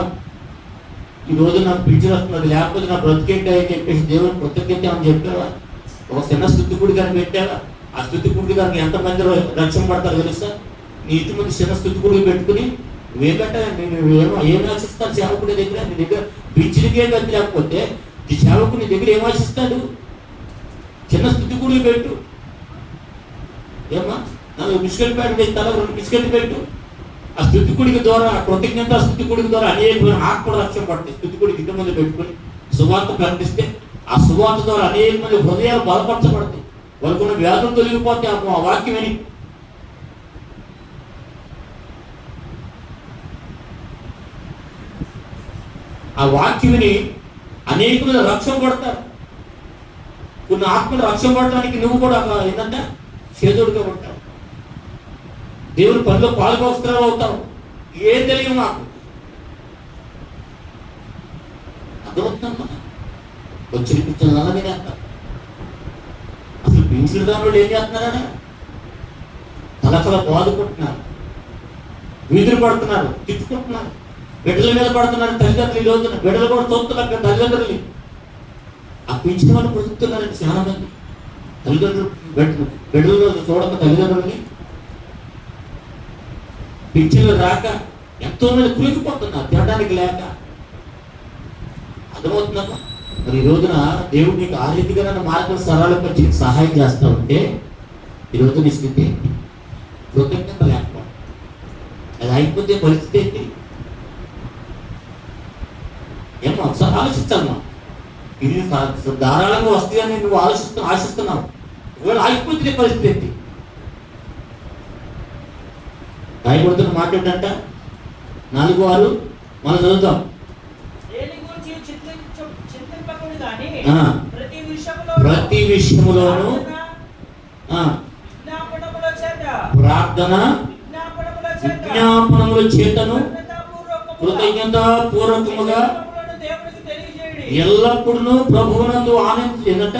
ఈరోజు నాకు పింఛన్ వస్తుంది, లేకపోతే నా బ్రతికేంటి అని చెప్పేసి దేవుని కృతజ్ఞత అని చెప్పావా? ఒక చిన్న స్తుతికుడి గారిని పెట్టావా? ఆ స్తుతికుడి గారికి ఎంతమంది రక్షణ పడతారు తెలుసా? నీ ఇంటి ముందు చిన్న స్తుతికుడికి పెట్టుకుని నువ్వేమంటే ఏం ఆశిస్తాను సేవకుడి దగ్గర? నీ దగ్గర పింఛన్కే గతి లేకపోతే ఈ సేవకుడి నీ దగ్గర ఏం ఆశిస్తాడు? చిన్న స్థుతికుడికి పెట్టు. ఏమా 4 బిస్కెట్ ప్యాకెట్ ఇస్తాను, 2 బిస్కెట్ పెట్టు. ఆ స్థుతికుడికి ద్వారా, ఆ కృతజ్ఞత స్థుతికుడికి ద్వారా అనేకమైన ఆత్మ రక్షణ పడుతుంది. స్థుతికుడికి ఇంటి ముందు పెట్టుకుని సువార్త ప్రకటిస్తే ఆ సువార్త ద్వారా అనేక మంది హృదయాలు బలపరచబడతాయి. వాళ్ళకున్న వ్యాధులు తొలగిపోతే ఆ వాక్యం అని. ఆ వాక్యమిని అనేక మంది రక్షణ పడతారు. కొన్ని ఆత్మలు రక్షణ పడటానికి నువ్వు కూడా ఏంటంటే చేదోడుగా ఉంటావు. దేవుని పనిలో పాల్గొస్తున్నావు అవుతావు. ఏం తెలియదు మాకు. అర్థమవుతుందమ్మా? వచ్చిన కూర్చొని అలాగే చేస్తారు. అసలు పింఛన్ దానిలో ఏం చేస్తున్నారా? తలతల బాదుకుంటున్నారు, వీధులు పడుతున్నారు, తిట్టుకుంటున్నారు, బిడ్డల మీద పడుతున్నారు తల్లిదండ్రులు. ఈ రోజున బిడ్డలు కూడా చూస్తున్నారు తల్లిదండ్రులు. ఆ పింఛన్ వాళ్ళు పొందుతున్నారండి చాలా మంది తల్లిదండ్రులు. బిడ్డలు చూడక తల్లిదండ్రులని పింఛన్లు రాక ఎంతో మంది కులికిపోతున్నారు తినడానికి లేక. అర్థమవుతుందమ్మా? మరి ఈ రోజున దేవుడు నీకు ఆ రీతిగా మార్గం సరళపరిచి సహాయం చేస్తా ఉంటే ఈరోజు నీ స్థితి ఏంటి? కృతజ్ఞత లేకపోవడం. అది అయిపోతే పరిస్థితి ఏంటి? ఏమో ఒకసారి ఆలోచించాలమ్మా. ఇది ధారాళంగా వస్తాయని నువ్వు ఆశిస్తున్నావు. ఒకవేళ ఆగిపోతే పరిస్థితి ఏంటి? రాయబడుతున్న మాట ఏంటంట 4:6 మనం చదువుతాం. ప్రతి ప్రతి విషయములోను విజ్ఞాపనముల చేత ప్రార్థన విజ్ఞాపనముల చేత విజ్ఞాపనముల చేతను కృతజ్ఞతాపూర్వకముగా కృతజ్ఞతాపూర్వకముగా దేవునికి తెలియజేయండి. ఎల్లప్పుడూ ప్రభువునందు ఆనందించట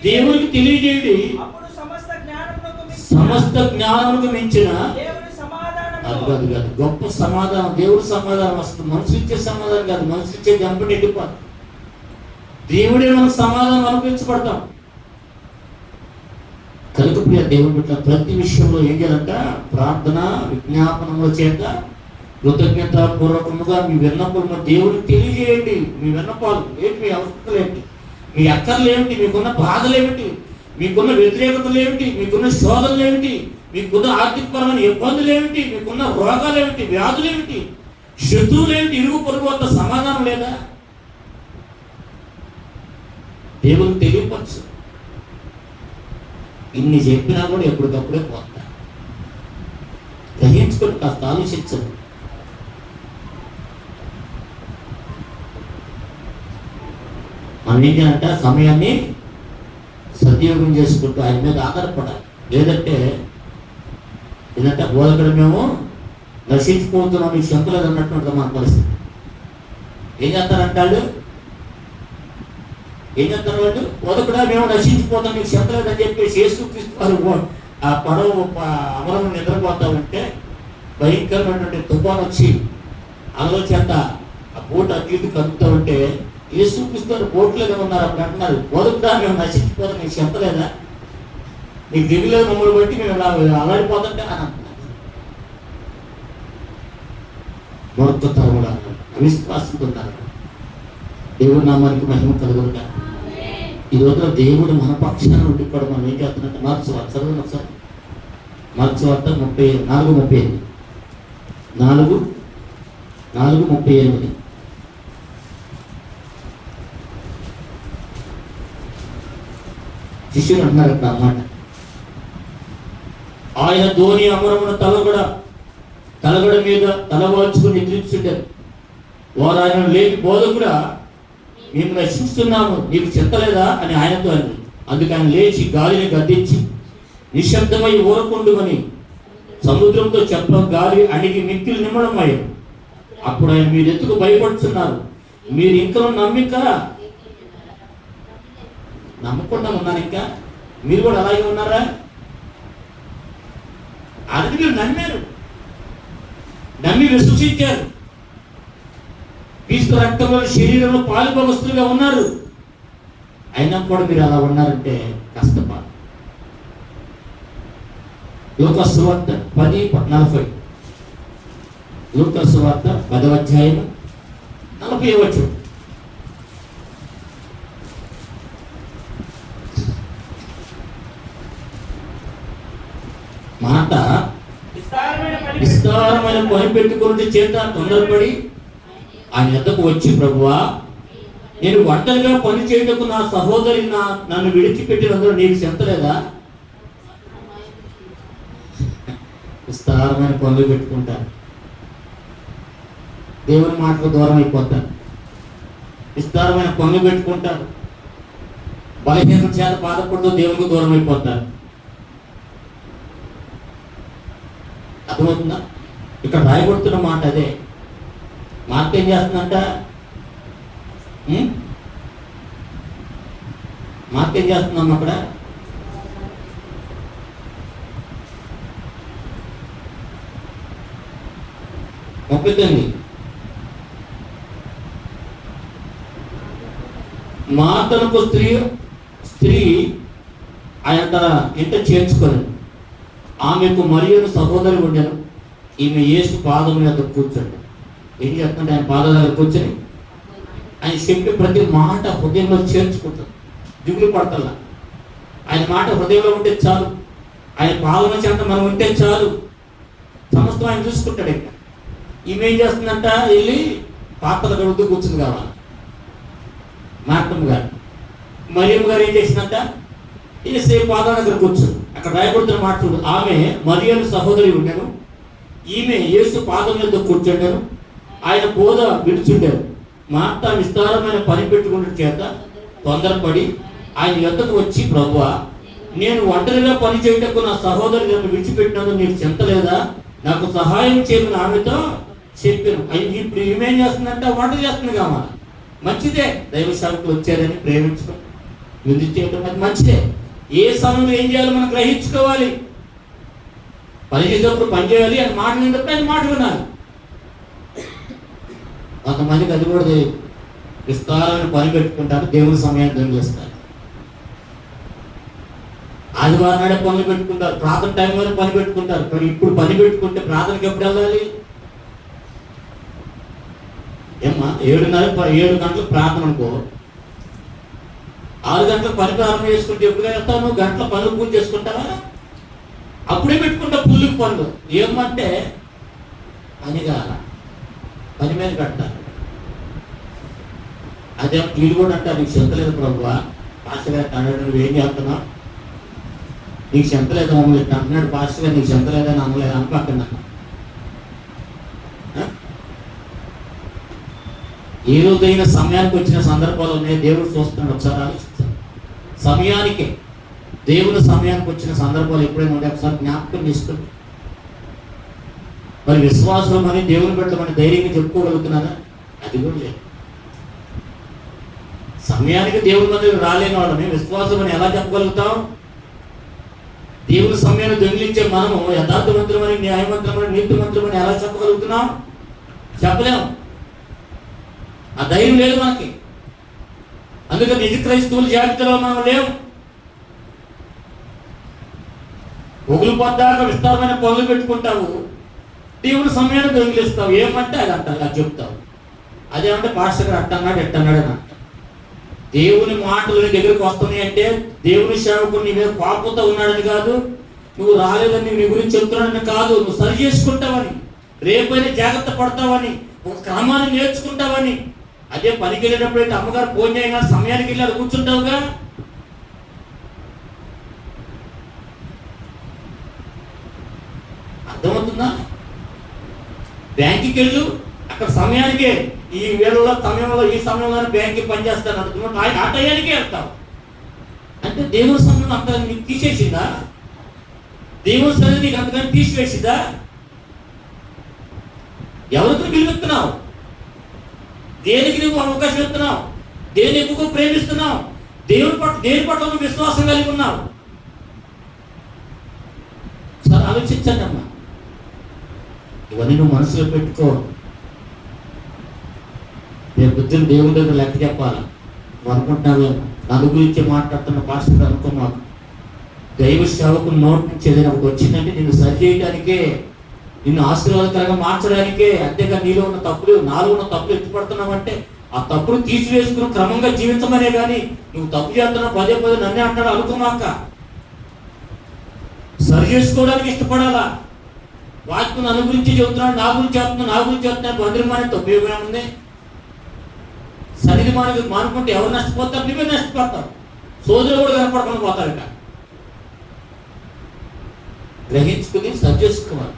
దేవునికి తెలియజేయండి. అప్పుడు సమస్త జ్ఞానమునకు మించిన సమస్త జ్ఞానముకు మించిన దేవుని సమాధానము అది కాదు కాదు గొప్ప సమాధానం, దేవుడి సమాధానం వస్తుంది. మనుషులు ఇచ్చే సమాధానం కాదు, మనుషులు ఇచ్చే గంప నిండిపోదు. దేవుడే మనకు సమాధానం అనుభవించబడతాం. కనుక ప్రియ దేవుని బిడ్డ ప్రతి విషయంలో ఏం చేయాలంట? ప్రార్థన విజ్ఞాపనముల చేత కృతజ్ఞతాపూర్వకముగా మీ విన్నపములు దేవుడికి తెలియజేయండి. మీ విన్నపాలు ఏంటి, మీ అవసరాలు ఏంటి, మీ అక్కర్లు ఏమిటి, మీకున్న బాధలు ఏమిటి, మీకున్న వ్యతిరేకతలు ఏమిటి, మీకున్న శోధనలు ఏమిటి, మీకున్న ఆర్థికపరమైన ఇబ్బందులు ఏమిటి, మీకున్న రోగాలు ఏమిటి, వ్యాధులు ఏమిటి, శత్రువులు ఏమిటి, ఇరుగు పొరుగు వద్ద సమాధానం లేదా? దేవునికి తెలియపరచు. ఇన్ని చెప్పినా కూడా ఎప్పటికప్పుడే పోతా. గ్రహించుకొని కాస్త ఆలోచించదు. మనం ఏం చేయాలంటే సమయాన్ని సద్వినియోగం చేసుకుంటూ ఆయన మీద ఆధారపడాలి. లేదంటే ఏంటంటే బోధకుడు మేము నశించిపోతున్నాం, మీకు శంకులేదు అన్నట్టు మన పరిస్థితి. ఏం చేస్తారంటాడు? ఏం చేస్తారు వాళ్ళు? బోధకుడా మేము నశించిపోతాం, మీకు శంకలేదని చెప్పేసి యేసుక్రీస్తు ఆ పడవ అమరం నిద్రపోతా ఉంటే భయంకరమైనటువంటి తుఫాను వచ్చి అలల చేత ఆ బోట్ అగ్గిటి కలుపుతూ ఉంటే యేసుక్రీస్తు బోట్లోనే ఉన్నారు. అప్పుడు అంటున్నారు, బోధకుడా మేము నశించిపోతాం, మీకు శంకలేదా, నీకు దిగులేదు మమ్మల్ని బట్టి మేము అల్లాడిపోతుంటే అని అంటున్నారు. మూర్ఖత కూడా అవిశ్వాసంతో ఉన్నారు. దేవుడు నామానికి మహిమ కలుగుతారు. ఈ రోజున దేవుడు మన పక్షాన ఉండి కూడా మనం ఏం చేస్తున్నట్టు మార్చువార్త చదువును ఒకసారి. మార్చువార్త 4:38 4:38 శిష్యులు అంటున్నారు అక్కడ అన్నమాట. ఆయన ధోని అమరమున తలగడ మీద తలవాల్చుకుని నిద్రించుంటారు. వారు ఆయన లేని బోధకుడా మేము రక్షిస్తున్నాము, నీకు చెత్తలేదా అని ఆయనతో అంది. అందుకు ఆయన లేచి గాలిని గద్దించి నిశ్శబ్దమై ఊరకుండుమని సముద్రంతో చెప్ప గాలి అడిగి మిక్కిలి నిమ్మడమయ్యారు. అప్పుడు ఆయన మీరు ఎందుకు భయపడుతున్నారు, మీరు ఇంకా నమ్మకుండా ఉన్నారు, ఇంకా మీరు కూడా అలాగే ఉన్నారా? అది మీరు నమ్మి విశ్వసించారు. క్రీస్తు రక్తంలో శరీరంలో పాలుభోగస్తులుగా ఉన్నారు. అయినా కూడా మీరు అలా ఉన్నారంటే కష్టపడ. లూకాసు సువార్త 10:40 లూకాసు సువార్త 10వ అధ్యాయం 40వ వచనం. మాట విస్తారమైన పని పెట్టుకుని చేత తొందరపడి ఆయన ఎద్దకు వచ్చి, ప్రభువా నేను ఒంటరిగా పని చేయటకు నా సహోదరి నన్ను విడిచిపెట్టినందుకు నీకు చెంతలేదా? విస్తారమైన పనులు పెట్టుకుంటారు, దేవుని మాటకు దూరం అయిపోతారు. విస్తారమైన పనులు పెట్టుకుంటారు, బలహీనత చేత బాధపడుతూ దేవునికి దూరం అయిపోతారు. అర్థమవుతుందా? ఇక్కడ రాయబడుతున్న మాట అదే. మార్క్ ఏం చేస్తుందంట? మార్క్ ఏం చేస్తున్నాం అక్కడ? ఒప్పుతుంది. మార్తలకు స్త్రీ ఆయన తన ఇంట చేర్చుకొని ఆమెకు మరియను సహోదరి ఉండెను. ఈమె యేసు పాదం మీద కూర్చోండి. ఏం చేస్తుంటే ఆయన పాదాల దగ్గర కూర్చొని ఆయన చెప్పే ప్రతి మాట హృదయంలో చేర్చుకుంటుంది. దిగులు పడతల్లా. ఆయన మాట హృదయంలో ఉంటే చాలు, ఆయన పాదం చెంత మనం ఉంటే చాలు, సమస్తం ఆయన చూసుకుంటాడు. ఇంకా ఈమె ఏం చేస్తుందంట? వెళ్ళి పాత్రలు కడుగుతూ కూర్చుంది కావాలి. మార్తమ్మ గారు. మరియమ్మ గారు ఏం చేసిందంట? యేసు పాదాల దగ్గర కూర్చుంది. అక్కడ రాయబడుతున్న మాట చూడు. ఆమె మరియను సహోదరి ఉండెను, ఈమె యేసు పాదం మీద కూర్చుండెను, ఆయన బోధ విడుచుండారు. మార్త విస్తారమైన పని పెట్టుకున్న చేత తొందరపడి ఆయన యొద్దకు వచ్చి, ప్రభువా, నేను ఒంటరిగా పని చేయటకు నా సహోదరుడు నన్ను విడిచిపెట్టినందుకు నీకు చింత లేదా? నాకు సహాయం చేయమని ఆమెతో చెప్పాను. ఇప్పుడు ఏమేం చేస్తుందంటే వంట చేస్తుంది కావాలి. మంచిదే, దైవ సేవకులు వచ్చారని ప్రేమించడం, విందు చేయడం అది మంచిదే. ఏ సమయంలో ఏం చేయాలో మనం గ్రహించుకోవాలి. పని చేసేటప్పుడు పని చేయాలి, అని మాట విన్నప్పుడు ఆయన మాట వినాలి. కొంతమందికి అది కూడా తెలియదు. విస్తారమైన పని పెట్టుకుంటారు, దేవుని సమయాన్ని దొంగిలిస్తారు. ఆదివారం నాడే పనులు పెట్టుకుంటారు, ప్రార్థన టైంలోనే పని పెట్టుకుంటారు. కానీ ఇప్పుడు పని పెట్టుకుంటే ప్రార్థనకి ఎప్పుడు వెళ్ళాలి? ఏమ్మా, 7 గంటలకు ప్రార్థన అనుకో, 6 గంటలకు పని ప్రారంభం చేసుకుంటే ఎప్పుడు వెళ్తావు? నువ్వు గంటల పనులు పూజ చేసుకుంటావా? అప్పుడే పెట్టుకుంటావు పుల్లుకి పనులు. ఏమంటే పని కాల, పని మీద కట్టాలి. అదే వీడు కూడా అంటారు, నీకు చింత లేదు ప్రభువా, పాస్టర్ గారు అన్నాడు, నువ్వేం చేస్తున్నావు? నీకు చింత లేదు మమ్మల్ని అంటున్నాడు పాస్టర్ గారు, నీకు చింత లేదని అనలేదు అనుకోకుండా. ఏ రోజైనా సమయానికి వచ్చిన సందర్భాలు ఉన్నాయి, దేవుడు చూస్తున్నాడు. ఒకసారి ఆలోచించాలి. సమయానికే, దేవుని సమయానికి వచ్చిన సందర్భాలు ఎప్పుడైనా ఉండే ఒకసారి జ్ఞాపకం చేసుకోండి. మరి విశ్వాసం అని దేవుని పెట్టమని ధైర్యంగా చెప్పుకోగలుగుతున్నారా? అది కూడా లేదు. సమయానికి దేవుని మందికి రాలేని వాళ్ళని విశ్వాసం అని ఎలా చెప్పగలుగుతాం? దేవుని సమయాన్ని దొంగిలించే మనము యథార్థవంతులమని, న్యాయవంతులమని, నీతిమంతులమని ఎలా చెప్పగలుగుతున్నాం? చెప్పలేము. ఆ ధైర్యం లేదు మనకి. అందుకని నిజ క్రైస్తవుల జాబితాలో మనం లేవు. ఒగులు పొద్దాక విస్తారమైన పనులు పెట్టుకుంటావు, దేవుని సమయాన్ని దొంగిలిస్తావు. ఏమంటే అది అంటారు, అది చెప్తావు. అదేమంటే పాస్టర్ గారు అట్టన్నాడు ఎట్టన్నాడు అని అంటారు. దేవుని మాటలు నీ దగ్గరికి వస్తున్నాయి అంటే దేవుని సేవకుడు నీ మీద కోపంతో ఉన్నాడని కాదు, నువ్వు రాలేదని నీ గురించి చెప్తున్నాడని కాదు, నువ్వు సరి చేసుకుంటావని, రేపైనా జాగ్రత్త పడతావని, ఒక క్రమాన్ని నేర్చుకుంటావని. అదే పనికి వెళ్ళేటప్పుడు అయితే అమ్మగారు ఫోన్ చేయగా సమయానికి వెళ్ళి అది కూర్చుంటావుగా. అర్థమవుతుందా? బ్యాంకుకి వెళ్ళు, అక్కడ సమయానికే, ఈ వేళలో సమయంలో ఈ సమయంలో బ్యాంక్కి పనిచేస్తాను అంటున్నాడు, ఆ టయానికే వెళ్తావు. అంటే దేవుని సమయం అంత నీకు తీసేసిందా? దేవుని సన్నిధి నీకు అంతగాని తీసివేసిందా? ఎవరికి పిలుపుతున్నావు? దేనికి నువ్వు అవకాశం ఇస్తున్నావు? దేని ఎక్కువగా ప్రేమిస్తున్నావు? దేని పట్ల నువ్వు విశ్వాసం కలిగి ఉన్నావు? సార్ ఆలోచించండి అమ్మా. ఇవన్నీ నువ్వు మనసులో పెట్టుకో. రేపు పొద్దున్న దేవుని దగ్గర లెక్క చెప్పాలి. నువ్వు అనుకుంటున్నావు నన్ను గురించి మాట్లాడుతున్న పాస్టర్ అనుకో. మాకు దైవ సేవకుని నోటి నుంచి ఏదైనా ఒకటి వచ్చిందంటే నిన్ను సరి చేయడానికే, నిన్ను ఆశీర్వాదకరంగా మార్చడానికే. అంతేగా నీలో ఉన్న తప్పులు, నాలో ఉన్న తప్పులు ఎత్తుపడుతున్నావంటే ఆ తప్పులు తీసివేసుకుని క్రమంగా జీవించమనే కానీ నువ్వు తప్పు చేస్తున్నావు పదే నన్నే అంటాడు అనుకోమాక. సరి చేసుకోవడానికి ఇష్టపడాలా. వాక్యం నన్ను గురించి చెబుతున్నాడు, నా గురించి చెప్తున్నాడు బంధుమానంతో ఉపయోగం ఉంది. సరిది మానుకుంటే ఎవరు నష్టపోతారు? నువ్వే నష్టపోతావు. సోదరులు కూడా కనపడకుండా పోతారట. గ్రహించుకుని సరి చేసుకోవాలి.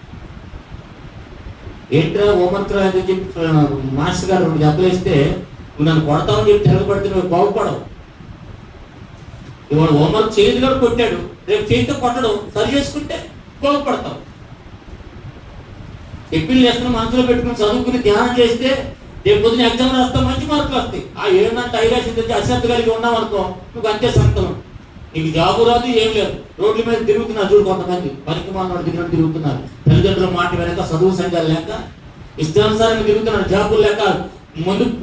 ఏంట్రా హోంవర్క్ అని చెప్పి మాస్టర్ గారు 2 దెబ్బలు వేస్తే నువ్వు నన్ను కొడతావని చెప్పి తిరగబడితే నువ్వు బాగుపడవు. ఇవాళ హోంవర్క్ చేయదు కూడా కొట్టాడు, రేపు చేతితో కొట్టడం, సరి చేసుకుంటే బాగుపడతావు. చెప్పింది చేస్తున్న మనసులో పెట్టుకుని చదువుకుని ధ్యానం చేస్తే రేపు పొద్దున ఎగ్జామ్ రాస్తావు, మంచి మార్కులు వస్తాయి. ఆ 7 ఐరాసి అశ్రద్ధ కలిగి ఉన్నావు అనుకో, నువ్వు అంతే సంతలం. నీకు జాబు రాదు, ఏం లేదు. రోడ్ల మీద తిరుగుతున్నారు చూడు కొంతమంది, పనికి మానవాడు దిగినట్టు తిరుగుతున్నారు. తల్లిదండ్రుల మాట వెనక, చదువు సంఘాలు లేక, ఇష్టానుసారంగా తిరుగుతున్నారు. జాబులు లేక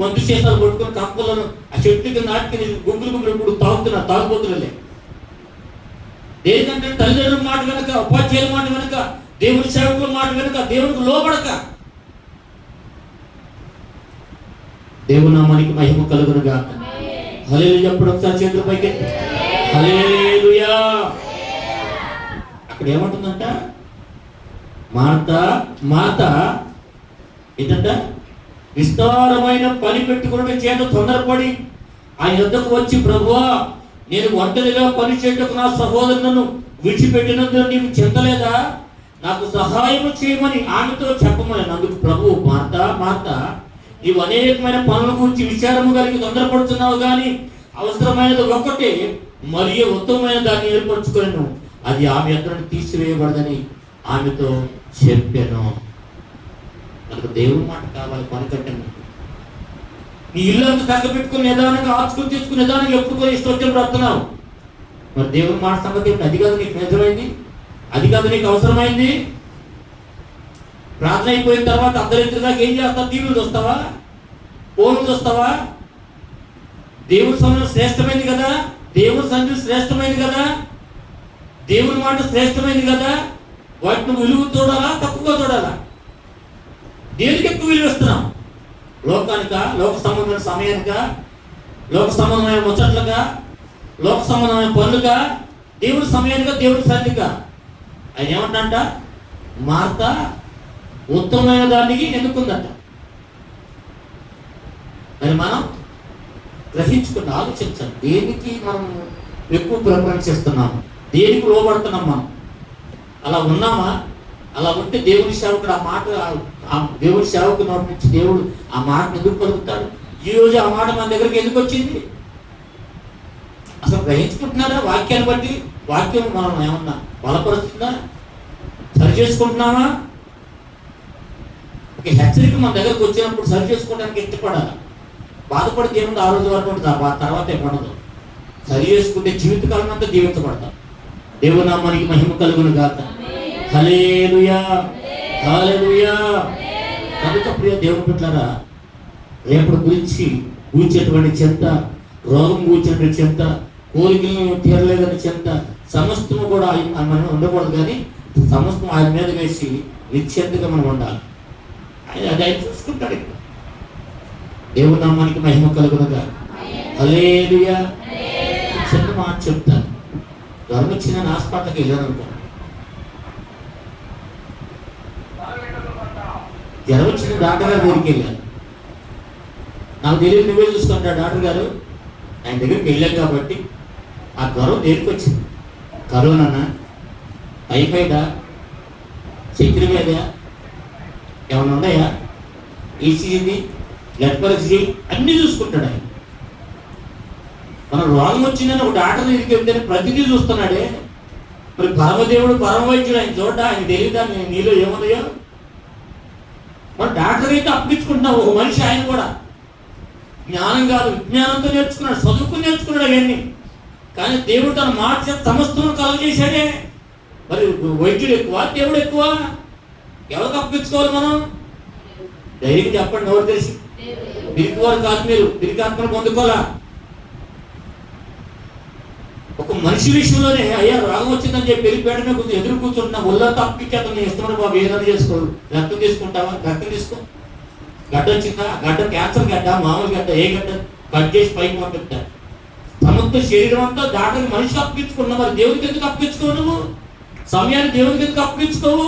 మందు చేసాలు కొట్టుకుని కంపలను ఆ చెట్టు కింద నాటికి గుంపులు ఇప్పుడు తాగుతున్నారు, తాగుబోతులే. దేనికంటే తల్లిదండ్రుల మాట వెనక, ఉపాధ్యాయుల మాట వెనక, దేవుని సేవకుల మాట వెనక, దేవునికి లోబడక. దేవుని నామానికి మహిమ కలుగును గాక. హల్లెలూయా. ఎప్పుడు ఒకసారి చేతుల పైకి హల్లెలూయా. అక్కడ ఏమంటుందంట? మార్త ఏంటంట? విస్తారమైన పని పెట్టుకున్న చేత తొందరపడి ఆయన యొద్దకు వచ్చి, ప్రభువా, నేను ఒంటరిగా పని చేయటకు నా సహోదరులను విడిచిపెట్టినందుకు నీకు చింతలేదా? నాకు సహాయం చేయమని ఆమెతో చెప్పమని. అందుకు ప్రభువు, మార్త నీవు అనేకమైన పనుల గురించి విచారము కలిగి తొందరపడుతున్నావు, కానీ అవసరమైనది ఒకటి, మరియు ఉత్తమమైన దాన్ని ఏర్పరచుకొనెను, అది ఆమె ఎక్కడ తీసివేయబడదని ఆమెతో చెప్పాను. మనకు దేవుని మాట కావాలి. పనికట్టే నీ ఇల్లు అంతా తగ్గపెట్టుకుని నిదానంగా ఆచుకుని తీసుకుని నిదానంగా ఎప్పుడు ఇష్టం వచ్చినప్పుడు వస్తున్నావు. మరి దేవుని మాట సంగతి అది కాదు నీకు నిజమైంది, అది కాదు నీకు అవసరమైంది. ప్రార్థన అయిపోయిన తర్వాత అర్ధరాత్రి ఏం చేస్తావు? టీవీలు చూస్తావా? ఫోన్లు చూస్తావా? దేవుని సమయం శ్రేష్టమైంది కదా, దేవుని సన్నిధి శ్రేష్టమైంది కదా, దేవుని మాట శ్రేష్టమైంది కదా. వాటిని విలువ చూడాలా, తక్కువగా చూడాలా? దేనికి ఎక్కువ విలువ ఇస్తున్నాం? లోకానిక, లోక సంబంధమైన సమయానిక, లోక సంబంధమైన ముచ్చట్లుగా, లోక సంబంధమైన పనులుగా, దేవుడి సమయానిక, దేవుడి సన్నిధిగా? ఆయన ఏమంటంట? మార్త ఉత్తమమైన దానికి ఎన్నుకుందట. మరి మనం గ్రహించుకుని ఆలోచించాలి. దేనికి మనం ఎక్కువ ప్రిఫరెన్స్ ఇస్తున్నాము, దేనికి లోబడుతున్నాం మనం? అలా ఉన్నామా? అలా ఉంటే దేవుని సేవకుడు ఆ మాట, ఆ దేవుని సేవకు నోటి నుంచి దేవుడు ఆ మాటను ఎందుకు పలుకుతాడు? ఈరోజు ఆ మాట మన దగ్గరికి ఎందుకు వచ్చింది? అసలు గ్రహించుకుంటున్నారా? వాక్యాన్ని బట్టి వాక్యం మనం ఏమన్నా బలపరుస్తుందా? సరి చేసుకుంటున్నామా? ఒక హెచ్చరిక మన దగ్గరకు వచ్చినప్పుడు సరి చేసుకోవడానికి ఇష్టపడాలి. బాధపడితే ఏముంది? ఆ రోజు వరకు ఉంటుంది, ఆ తర్వాత ఏమనదు. సరి చేసుకుంటే జీవితకాలం అంతా జీవించబడతాం. దేవుని నామానికి మహిమ కలుగును గాక. హల్లెలూయా, హల్లెలూయా. కనుక ప్రియ దేవుని బిడ్డలారా, రేపటి గురించి కూర్చేటువంటి చింత, రోగం కూర్చున్నటువంటి చింత, కోరికలను తీరలేదని చింత, సమస్తము కూడా మనం ఉండకూడదు. కానీ సమస్తం ఆయన మీద వేసి నిశ్చింతగా మనం ఉండాలి. అది ఆయన చూసుకుంటాడు. దేవుని నామానికి మహిమ కలుగునుగా. హల్లెలూయా. చిన్న మాట చెప్తాను. జ్వరం వచ్చిన హాస్పిటల్కి వెళ్ళాను అనుకో, జ్వరం వచ్చిన డాక్టర్ గారి దగ్గరికి వెళ్ళాను. నాకు తెలియదు, నువ్వే చూసుకుంటా డాక్టర్ గారు. ఆయన దగ్గరికి వెళ్ళాం కాబట్టి ఆ జ్వరం దేనికి వచ్చింది? కరోనానా, టైఫాయిడా, చక్కెర మీద ఏమైనా ఉన్నాయా, ఈసీజీ, బ్లడ్ పరీక్ష అన్నీ చూసుకుంటాడు ఆయన. మన రోగం వచ్చిందని ఒక డాక్టర్ దగ్గరికి వెళ్తేనే ప్రతిదీ చూస్తున్నాడే. మరి పరమదేవుడు, పరమ వైద్యుడు, ఆయన చూడ్డా? ఆయన తెలియదా నీలో ఏమున్నాయో? మరి డాక్టర్ అయితే అప్పించుకుంటున్నావు. ఒక మనిషి ఆయన కూడా జ్ఞానం కాదు, విజ్ఞానంతో నేర్చుకున్నాడు, చదువుకుని నేర్చుకున్నాడు అవన్నీ. కానీ దేవుడు తన మాట చేత సమస్తము కలగజేశాడే. మరి వైద్యుడు ఎక్కువ, దేవుడు ఎక్కువ? ఎవరికి అప్పించుకోవాలి మనం? ధైర్యం చెప్పండి, ఎవరు తెలిసి? పిరికివారు కాదు మీరు, పిరికి ఆత్మను పొందుకోవాలా? ఒక మనిషి విషయంలోనే అయ్యా రోగం వచ్చిందని చెప్పి పెరిగిపేటనే కొంచెం ఎదురు కూర్చుంటున్నా, ఒళ్ళో తప్పించేత నీ ఇష్టమైన బాబు ఏదైనా చేసుకో. రక్తం తీసుకుంటావా? రక్తం తీసుకో. గడ్డ వచ్చిందా? గడ్డ క్యాన్సర్ గడ్డ, మామూలు గడ్డ, ఏ గడ్డ కట్ చేసి పైకి పంపిస్తా. సమస్త శరీరం అంతా దాటని మనిషికి అప్పించుకున్నా. మరి దేవుడికి ఎందుకు అప్పించుకోవు? నువ్వు సమయాన్ని దేవుడికి ఎందుకు అప్పించుకోవు?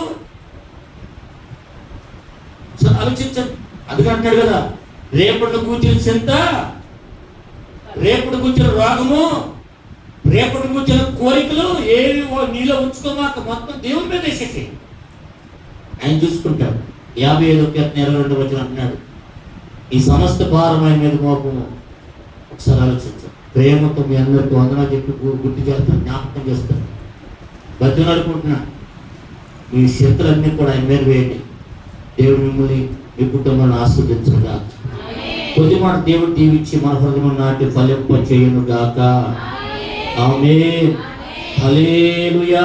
ఆలోచించండి. అందుకే అంటున్నాడు కదా, రేపటి కూర్చుని చింత, రేపటి కూర్చుని రోగము, రేపటి కూర్చున్న కోరికలు ఏవి నీలో ఉంచుకోమాక, మొత్తం దేవుని మీద వేసేసి ఆయన చూసుకుంటాడు. 55:22 అంటున్నాడు, ఈ సమస్త భారం ఆయన మీద మోపము. ఒకసారి ఆలోచించు. ప్రేమతో మీ అందరికీ వందనా చెప్పి గుర్తు చేస్తాను, జ్ఞాపకం చేస్తాను, బతిలాడుకుంటున్నా. మీ చేతులన్నీ కూడా ఆయన మీద వేయండి. దేవుడు మిమ్మల్ని, మీ కుటుంబాన్ని ఆస్వాదించుగా. కొద్ది మాట దేవుడు దీవించి మన హృదయం నాటి ఫలింప చేయును గాక. ఆమేన్. హల్లెలూయా.